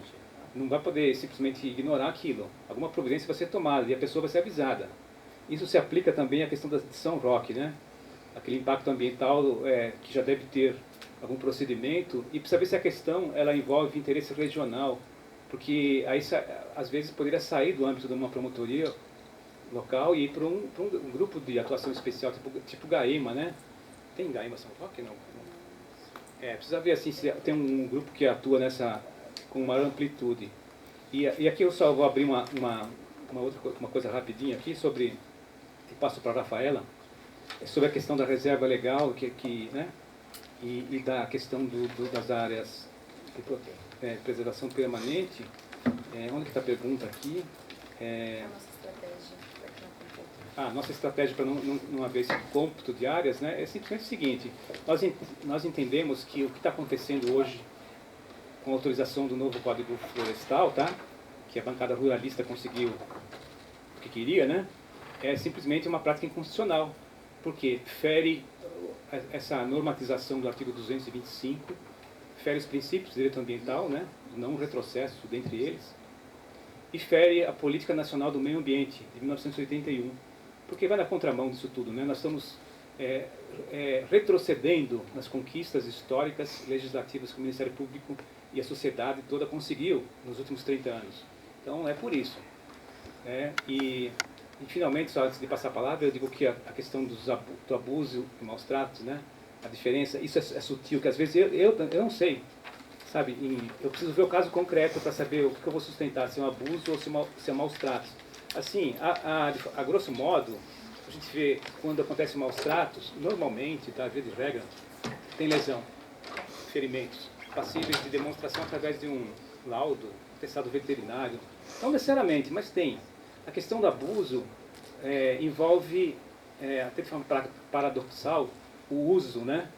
Não vai poder simplesmente ignorar aquilo. Alguma providência vai ser tomada e a pessoa vai ser avisada. Isso se aplica também à questão de São Roque, né? Aquele impacto ambiental que já deve ter algum procedimento, e precisa ver se a questão ela envolve interesse regional, porque aí às vezes poderia sair do âmbito de uma promotoria local e ir para um grupo de atuação especial, tipo GAEMA, né? Tem GAEMA São Roque? Não. Precisa ver assim, se tem um grupo que atua com maior amplitude. E aqui eu só vou abrir uma coisa rapidinha aqui sobre, e passo para a Rafaela, sobre a questão da reserva legal, né? E da questão das áreas de preservação permanente. Onde que está a pergunta aqui? A nossa estratégia daqui a pouco. Nossa estratégia para não haver esse cômputo de áreas, né, é simplesmente o seguinte: nós entendemos que o que está acontecendo hoje com a autorização do novo Código Florestal, tá? Que a bancada ruralista conseguiu o que queria, né? É simplesmente uma prática inconstitucional, porque fere essa normatização do artigo 225, fere os princípios do direito ambiental, né? Não um retrocesso dentre eles, e fere a Política Nacional do Meio Ambiente, de 1981, porque vai na contramão disso tudo, né? Nós estamos retrocedendo nas conquistas históricas, legislativas que o Ministério Público e a sociedade toda conseguiu nos últimos 30 anos. Então, é por isso. E finalmente, só antes de passar a palavra, eu digo que a questão do abuso e maus tratos, né? A diferença, isso é sutil, que às vezes eu não sei, sabe? Eu preciso ver o caso concreto para saber o que eu vou sustentar, se é um abuso ou se é maus tratos. Assim, a grosso modo, a gente vê quando acontece maus tratos, normalmente, tá, via de regra, tem lesão, ferimentos, passíveis de demonstração através de um laudo, atestado veterinário. Não necessariamente, mas tem. A questão do abuso envolve, até de forma paradoxal, o uso, né?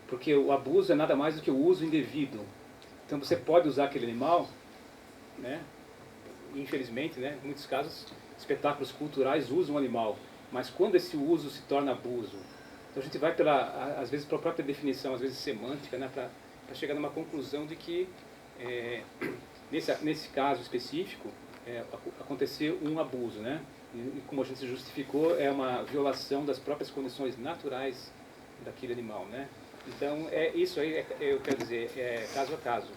Porque o abuso é nada mais do que o uso indevido. Então você pode usar aquele animal, né? Infelizmente, né, em muitos casos, espetáculos culturais usam o animal, mas quando esse uso se torna abuso, então a gente vai às vezes pela própria definição, às vezes semântica, né, para chegar numa conclusão de que nesse caso específico aconteceu um abuso, né? E como a gente justificou, é uma violação das próprias condições naturais daquele animal, né? Então isso aí eu quero dizer, caso a caso.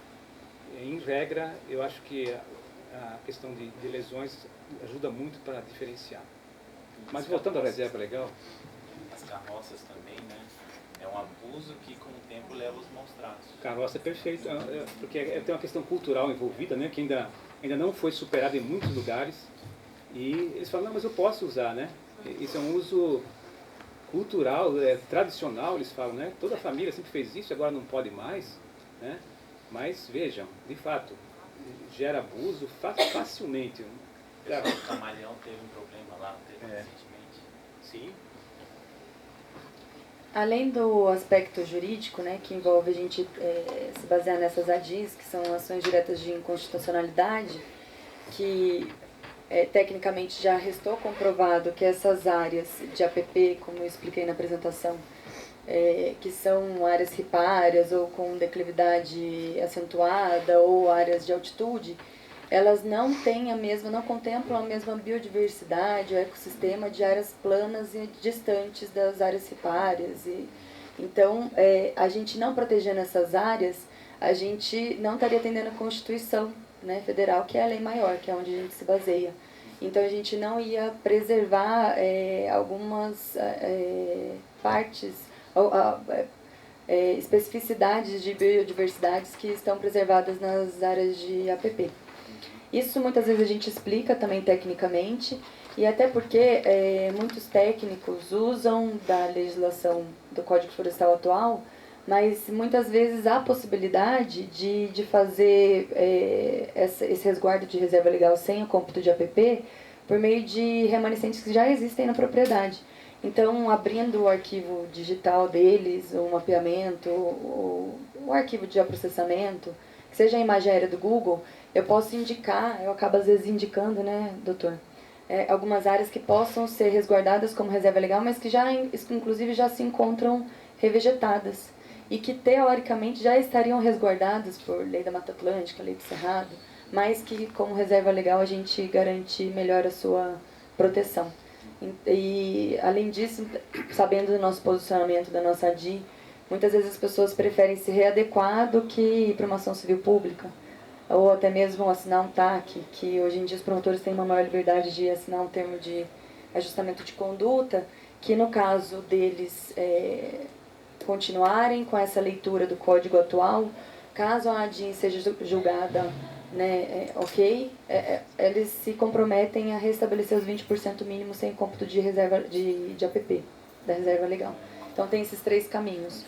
Em regra, eu acho que a questão de lesões ajuda muito para diferenciar. Mas voltando à reserva legal... As carroças também, né? É um abuso que com o tempo leva os maus tratos. Carroça é perfeito, porque tem uma questão cultural envolvida, né? Que ainda não foi superada em muitos lugares. E eles falam, não, mas eu posso usar, né? Isso é um uso cultural, tradicional, eles falam, né? Toda a família sempre fez isso, agora não pode mais, né? Mas vejam, de fato, gera abuso facilmente. O Camaleão teve um problema lá, recentemente. Sim. Além do aspecto jurídico, né, que envolve a gente se basear nessas ADIs, que são ações diretas de inconstitucionalidade, que tecnicamente já restou comprovado que essas áreas de APP, como eu expliquei na apresentação, que são áreas ripárias ou com declividade acentuada ou áreas de altitude, elas não têm não contemplam a mesma biodiversidade, o ecossistema de áreas planas e distantes das áreas ripárias. Então, a gente não protegendo essas áreas, a gente não estaria atendendo a Constituição, né, federal, que é a lei maior, que é onde a gente se baseia. Então, a gente não ia preservar algumas partes, especificidades de biodiversidades que estão preservadas nas áreas de APP. Isso muitas vezes a gente explica também tecnicamente, e até porque muitos técnicos usam da legislação do Código Florestal atual, mas muitas vezes há possibilidade de fazer esse resguardo de reserva legal sem o cômputo de APP por meio de remanescentes que já existem na propriedade. Então, abrindo o arquivo digital deles, o mapeamento, o arquivo de processamento, que seja a imagem aérea do Google, eu posso indicar, eu acabo às vezes indicando, né, doutor, algumas áreas que possam ser resguardadas como reserva legal, mas que inclusive já se encontram revegetadas e que teoricamente já estariam resguardadas por lei da Mata Atlântica, lei do Cerrado, mas que como reserva legal a gente garante melhor a sua proteção. E além disso, sabendo do nosso posicionamento da nossa ADI, muitas vezes as pessoas preferem se readequar do que ir para uma ação civil pública, ou até mesmo assinar um TAC, que hoje em dia os promotores têm uma maior liberdade de assinar um termo de ajustamento de conduta, que no caso deles continuarem com essa leitura do código atual, caso a ADIM seja julgada ok, eles se comprometem a restabelecer os 20% mínimos sem cômputo de reserva de APP, da reserva legal. Então tem esses 3 caminhos.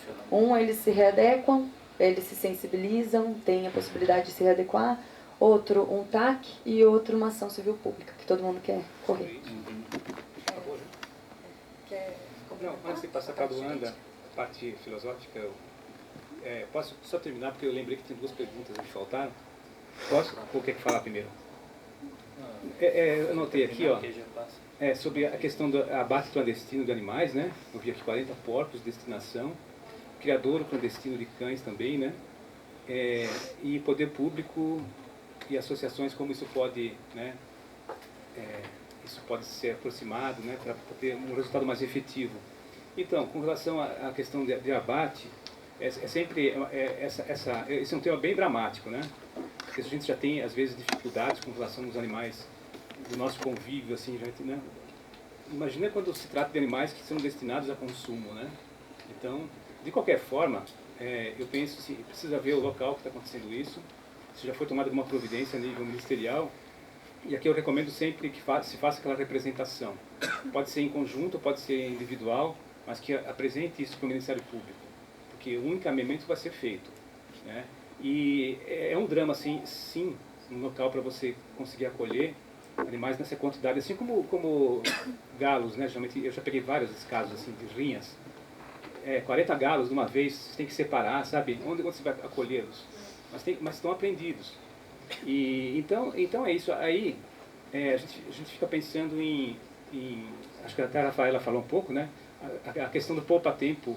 Eles se readequam, eles se sensibilizam, têm a possibilidade de se readequar. Outro, um TAC, e outro, uma ação civil pública, que todo mundo quer correr. Não, antes de passar para a Luanda, a parte filosófica, posso só terminar, porque eu lembrei que tem 2 perguntas que faltaram. Posso? Ou quer falar primeiro? Eu anotei aqui, ó, sobre a questão do abate clandestino de animais, né? Eu vi aqui 40 porcos, destinação, criadouro clandestino de cães também, né? E poder público e associações, como isso pode, né? Isso pode ser aproximado, né? Para ter um resultado mais efetivo. Então, com relação à questão de abate, esse é um tema bem dramático, né? Porque a gente já tem, às vezes, dificuldades com relação aos animais do nosso convívio, assim, né? Imagina quando se trata de animais que são destinados a consumo, né? Então, de qualquer forma, eu penso que precisa ver o local que está acontecendo isso, se já foi tomada alguma providência a nível ministerial, e aqui eu recomendo sempre que se faça aquela representação. Pode ser em conjunto, pode ser individual, mas que apresente isso para o Ministério Público, porque um encaminhamento vai ser feito, né? E é um drama, assim, sim, um local para você conseguir acolher animais nessa quantidade, assim como galos, né? Geralmente, eu já peguei vários casos assim, de rinhas. 40 galos de uma vez, você tem que separar, sabe? Onde você vai acolhê-los? Mas estão apreendidos. E, então é isso. Aí a gente fica pensando em acho que até a Rafaela falou um pouco, né? A questão do poupa-tempo,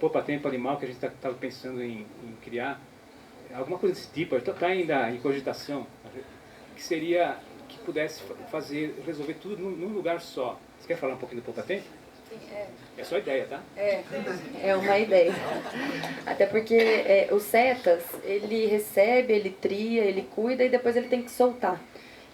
poupa-tempo animal que a gente estava pensando em criar, alguma coisa desse tipo, está ainda em cogitação, que seria que pudesse resolver tudo num lugar só. Você quer falar um pouquinho do poupa-tempo? Sim, É só ideia, tá? É uma ideia. Até porque o CETAS, ele recebe, ele tria, ele cuida e depois ele tem que soltar.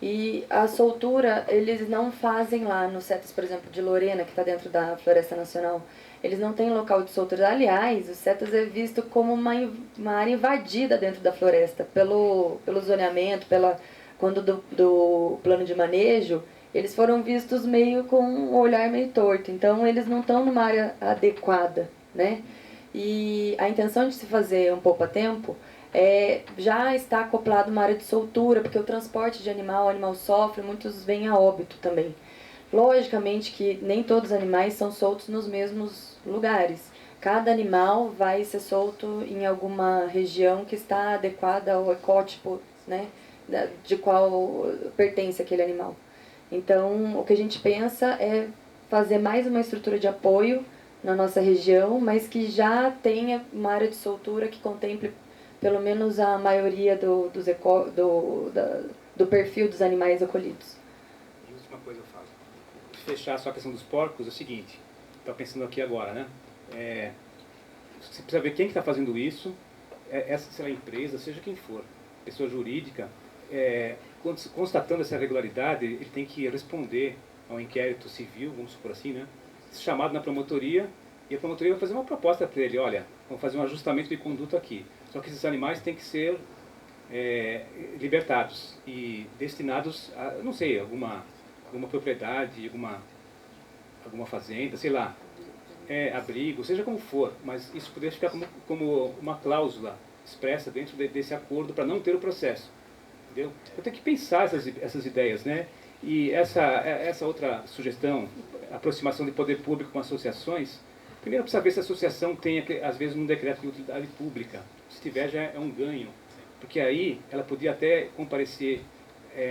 E a soltura, eles não fazem lá no CETAS, por exemplo, de Lorena, que está dentro da Floresta Nacional. Eles não têm local de soltura. Aliás, o CETAS é visto como uma área invadida dentro da floresta, pelo zoneamento, quando do plano de manejo, eles foram vistos meio com um olhar meio torto. Então, eles não estão numa área adequada, né? E a intenção de se fazer um poupa-tempo já está acoplado uma área de soltura, porque o transporte de o animal sofre, muitos vêm a óbito também. Logicamente que nem todos os animais são soltos nos mesmos lugares. Cada animal vai ser solto em alguma região que está adequada ao ecótipo, né, de qual pertence aquele animal. Então, o que a gente pensa é fazer mais uma estrutura de apoio na nossa região, mas que já tenha uma área de soltura que contemple pelo menos a maioria do perfil dos animais acolhidos. E última coisa eu falo. Fechar só a questão dos porcos é o seguinte, estou pensando aqui agora, né? Você precisa ver quem que está fazendo isso, essa será a empresa, seja quem for, pessoa jurídica, constatando essa irregularidade, ele tem que responder ao inquérito civil, vamos supor assim, né? Chamado na promotoria, e a promotoria vai fazer uma proposta para ele, olha, vamos fazer um ajustamento de conduta aqui. Só que esses animais têm que ser libertados e destinados a, não sei, alguma propriedade, alguma fazenda, sei lá, abrigo, seja como for, mas isso poderia ficar como uma cláusula expressa dentro desse acordo para não ter o processo. Entendeu? Eu tenho que pensar essas ideias, né? E essa outra sugestão, aproximação de poder público com associações, primeiro precisa ver se a associação tem, às vezes, um decreto de utilidade pública. Se tiver, já é um ganho. Porque aí ela podia até comparecer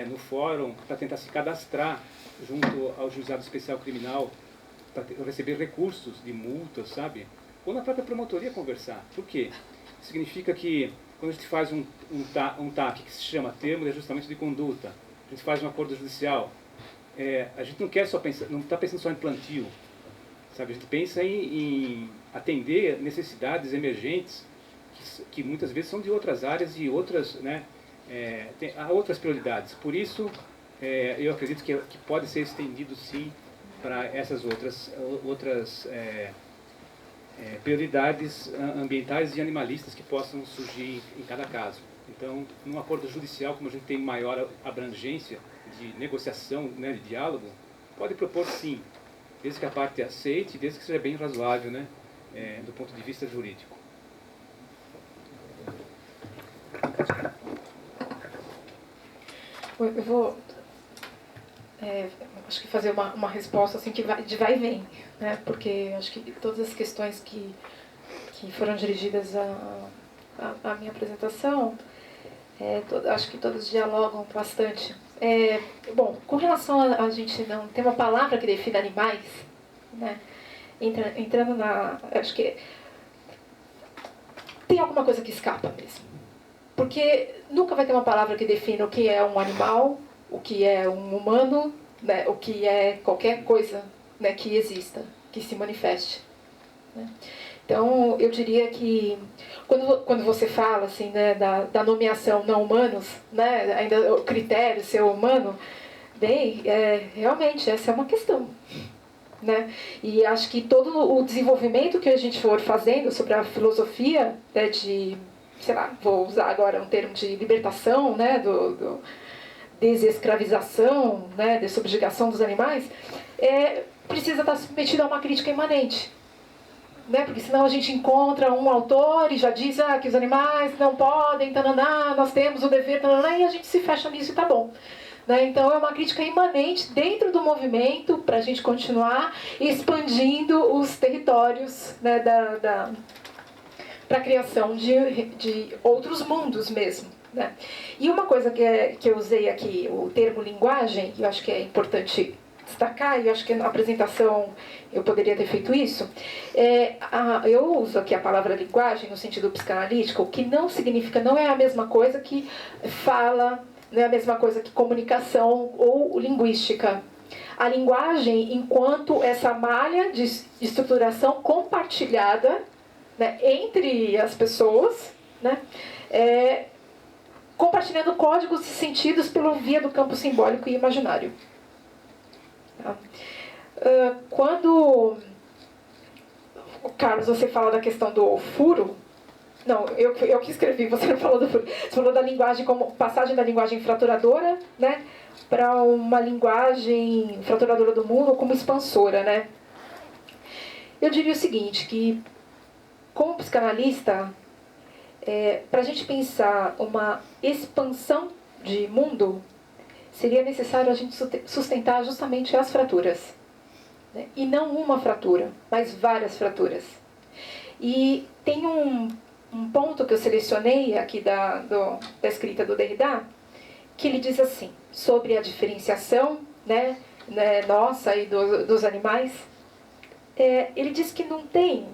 no fórum para tentar se cadastrar junto ao Juizado Especial Criminal, para receber recursos de multas, sabe? Ou na própria promotoria conversar. Por quê? Significa que quando a gente faz um TAC, que se chama Termo de Ajustamento de Conduta, a gente faz um acordo judicial, a gente não quer só pensar, não está pensando só em plantio, sabe? A gente pensa em atender necessidades emergentes que muitas vezes são de outras áreas e outras, né? Há outras prioridades. Por isso, eu acredito que pode ser estendido sim para essas outras prioridades ambientais e animalistas que possam surgir em cada caso. Então, num acordo judicial, como a gente tem maior abrangência de negociação, né, de diálogo, pode propor sim, desde que a parte aceite, desde que seja bem razoável, né, do ponto de vista jurídico. Eu vou acho que fazer uma resposta assim que vai e vem, né? Porque acho que todas as questões que foram dirigidas à minha apresentação, acho que todas dialogam bastante. Bom, com relação a gente não tem uma palavra que define animais, né? Entrando acho que tem alguma coisa que escapa mesmo. Porque nunca vai ter uma palavra que defina o que é um animal, o que é um humano, né, o que é qualquer coisa, né, que exista, que se manifeste. Né? Então, eu diria que quando você fala assim, né, da nomeação não humanos, né, ainda o critério ser humano, bem, realmente essa é uma questão. Né? E acho que todo o desenvolvimento que a gente for fazendo sobre a filosofia, né, de, sei lá, vou usar agora um termo de libertação, né, do desescravização, né, dessubjugação dos animais, precisa estar submetido a uma crítica imanente. Né? Porque senão a gente encontra um autor e já diz que os animais não podem, tananá, nós temos o dever, tananá, e a gente se fecha nisso e tá bom. Né? Então é uma crítica imanente dentro do movimento para a gente continuar expandindo os territórios, né, para a criação de outros mundos mesmo. Né? E uma coisa que eu usei aqui, o termo linguagem, eu acho que é importante destacar, e eu acho que na apresentação eu poderia ter feito isso, eu uso aqui a palavra linguagem no sentido psicanalítico, que não significa, não é a mesma coisa que fala, não é a mesma coisa que comunicação ou linguística. A linguagem enquanto essa malha de estruturação compartilhada, né, entre as pessoas, né, compartilhando códigos e sentidos pelo via do campo simbólico e imaginário. Tá? Quando, Carlos, você fala da questão do furo, não, eu que escrevi, você não falou do furo, você falou da linguagem como passagem da linguagem fraturadora, né, para uma linguagem fraturadora do mundo como expansora, né? Eu diria o seguinte, que como psicanalista, para a gente pensar uma expansão de mundo, seria necessário a gente sustentar justamente as fraturas. Né? E não uma fratura, mas várias fraturas. E tem um ponto que eu selecionei aqui da escrita do Derrida, que ele diz assim, sobre a diferenciação, né, nossa e dos animais. ele diz que não tem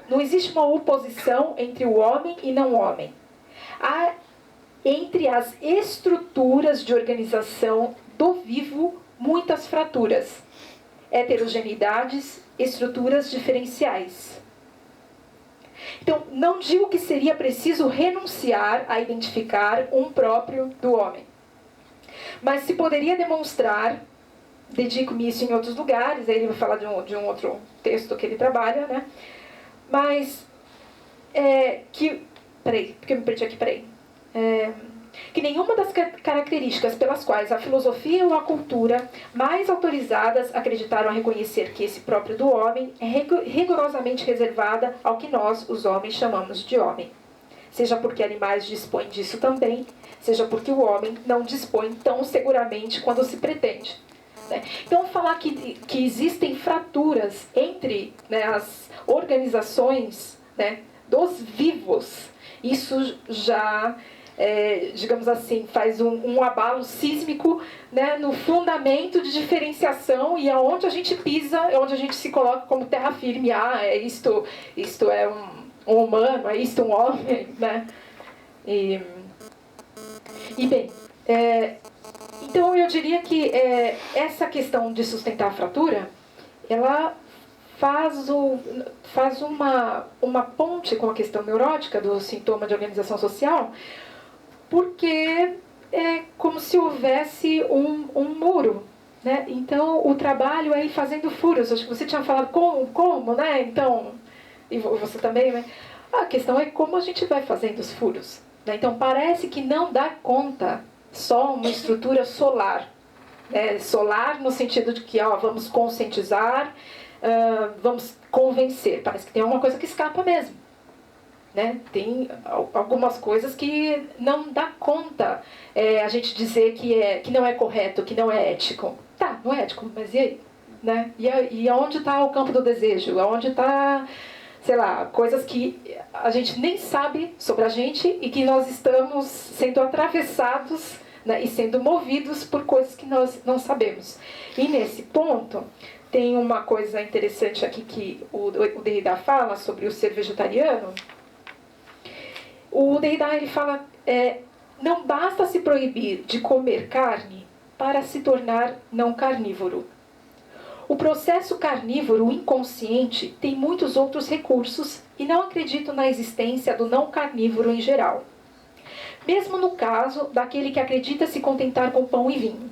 não existe uma oposição entre o homem e não homem. Há entre as estruturas de organização do vivo muitas fraturas, heterogeneidades, estruturas diferenciais. Então, não digo que seria preciso renunciar a identificar um próprio do homem, mas se poderia demonstrar, dedico-me isso em outros lugares, aí ele vai falar de um outro texto que ele trabalha, né? Mas, porque eu me perdi aqui, que nenhuma das características pelas quais a filosofia ou a cultura mais autorizadas acreditaram a reconhecer que esse próprio do homem é rigorosamente reservada ao que nós, os homens, chamamos de homem. Seja porque animais dispõem disso também, seja porque o homem não dispõe tão seguramente quando se pretende. Então, falar que existem fraturas entre, né, as organizações, né, dos vivos, isso já, digamos assim, faz um abalo sísmico, né, no fundamento de diferenciação e aonde a gente pisa, é onde a gente se coloca como terra firme. Isto é um humano, é isto um homem, né? E bem, então eu diria que essa questão de sustentar a fratura, ela faz uma ponte com a questão neurótica do sintoma de organização social, porque é como se houvesse um muro, né? Então o trabalho é ir fazendo furos. Acho que você tinha falado como, né? Então, e você também, né? A questão é como a gente vai fazendo os furos, né? Então parece que não dá conta só uma estrutura solar, né? Solar no sentido de que vamos conscientizar, vamos convencer. Parece que tem alguma coisa que escapa mesmo, né? Tem algumas coisas que não dá conta a gente dizer que não é correto, que não é ético. Tá, não é ético, mas e aí? Né? E aonde está o campo do desejo? Aonde está, sei lá, coisas que a gente nem sabe sobre a gente e que nós estamos sendo atravessados, né, e sendo movidos por coisas que nós não sabemos. E nesse ponto, tem uma coisa interessante aqui que o Derrida fala sobre o ser vegetariano. O Derrida, ele fala, não basta se proibir de comer carne para se tornar não carnívoro. O processo carnívoro inconsciente tem muitos outros recursos e não acredito na existência do não carnívoro em geral. Mesmo no caso daquele que acredita se contentar com pão e vinho.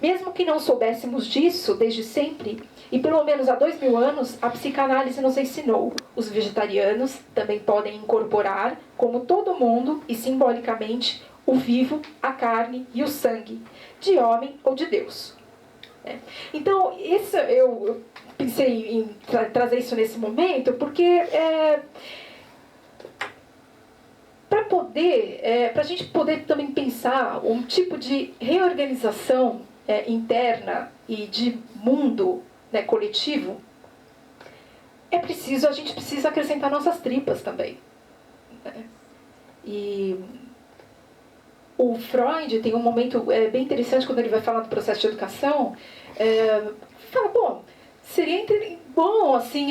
Mesmo que não soubéssemos disso desde sempre, e pelo menos há 2000 anos, a psicanálise nos ensinou. Os vegetarianos também podem incorporar, como todo mundo e simbolicamente, o vivo, a carne e o sangue, de homem ou de Deus. Então, eu pensei em trazer isso nesse momento, porque para a gente poder também pensar um tipo de reorganização interna e de mundo, né, coletivo, a gente precisa acrescentar nossas tripas também, né? E o Freud tem um momento bem interessante quando ele vai falar do processo de educação. Fala, bom, seria bom, assim,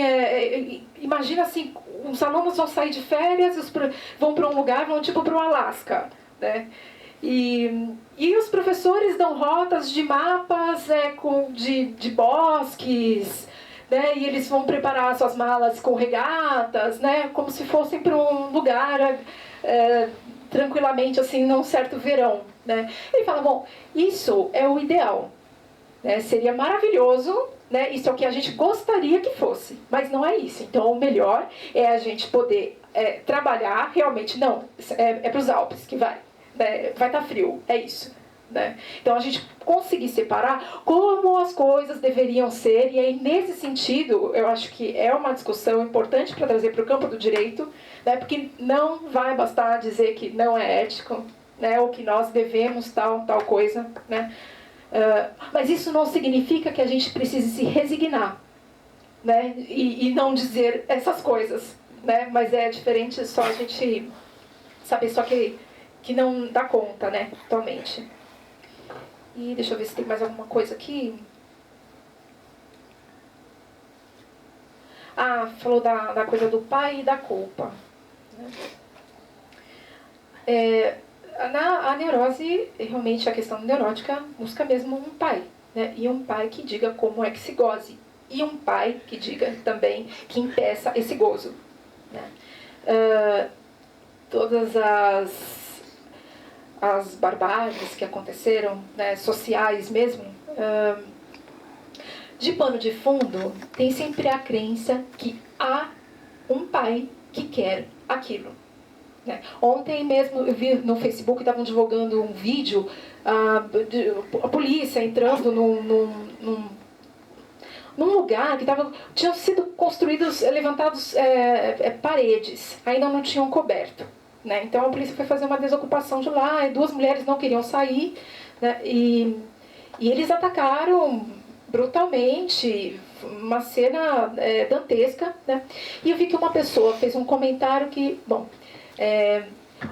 imagina assim, os alunos vão sair de férias, vão para um lugar, vão tipo para o Alasca, né? E os professores dão rotas de mapas de bosques, né? E eles vão preparar suas malas com regatas, né? Como se fossem para um lugar tranquilamente, assim, num certo verão, né? Ele fala, bom, isso é o ideal, né? Seria maravilhoso, né? Isso é o que a gente gostaria que fosse, mas não é isso. Então, o melhor é a gente poder trabalhar realmente, não, para os Alpes que vai, né? Vai estar frio, é isso, né? Então, a gente conseguir separar como as coisas deveriam ser, e aí, nesse sentido, eu acho que é uma discussão importante para trazer para o campo do direito, né? Porque não vai bastar dizer que não é ético, né? Ou que nós devemos tal coisa, né? Mas isso não significa que a gente precise se resignar, né? E não dizer essas coisas, né? Mas é diferente só a gente saber só que não dá conta, né? Atualmente. E deixa eu ver se tem mais alguma coisa aqui. falou da coisa do pai e da culpa. A neurose, realmente a questão neurótica, busca mesmo um pai, né? E um pai que diga como é que se goze. E um pai que diga também que impeça esse gozo, né? Todas as barbáries que aconteceram, né, sociais mesmo, de pano de fundo, tem sempre a crença que há um pai que quer aquilo. Né? Ontem mesmo eu vi no Facebook que estavam divulgando um vídeo, a polícia entrando num lugar que tinham sido construídos, levantados paredes, ainda não tinham coberto. Né? Então a polícia foi fazer uma desocupação de lá, e 2 mulheres não queriam sair, né? E eles atacaram brutalmente, uma cena dantesca, né? E eu vi que uma pessoa fez um comentário que, bom,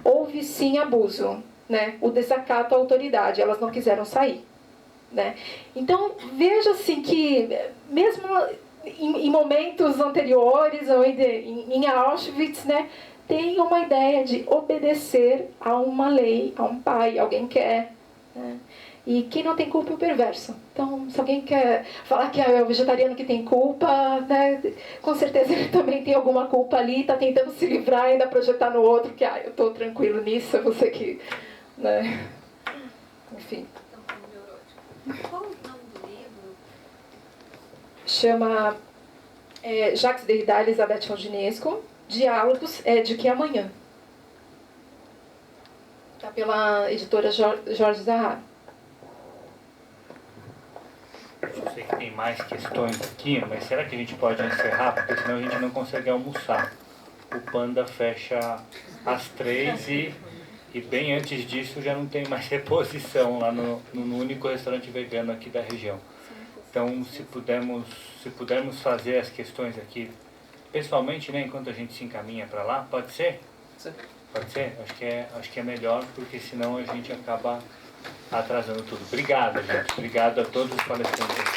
houve sim abuso, né? O desacato à autoridade, elas não quiseram sair, né? Então veja assim que mesmo em momentos anteriores, ou em Auschwitz, né, tem uma ideia de obedecer a uma lei, a um pai, alguém quer, né? E quem não tem culpa é o perverso. Então, se alguém quer falar que é o vegetariano que tem culpa, né, com certeza ele também tem alguma culpa ali, está tentando se livrar e ainda projetar no outro que eu estou tranquilo nisso, é você que... Né? Enfim. Qual o nome do livro? Chama Jacques Derrida e Elisabeth Roginesco, Diálogos de que amanhã. Está pela editora Jorge Zahar. Eu sei que tem mais questões aqui, mas será que a gente pode encerrar? Porque senão a gente não consegue almoçar. O Panda fecha às 3 e bem antes disso já não tem mais reposição lá no único restaurante vegano aqui da região. Então, se pudermos fazer as questões aqui pessoalmente, né, enquanto a gente se encaminha para lá, pode ser? Sim. Pode ser? Acho que é melhor, porque senão a gente acaba atrasando tudo. Obrigado, gente. Obrigado a todos os palestrantes.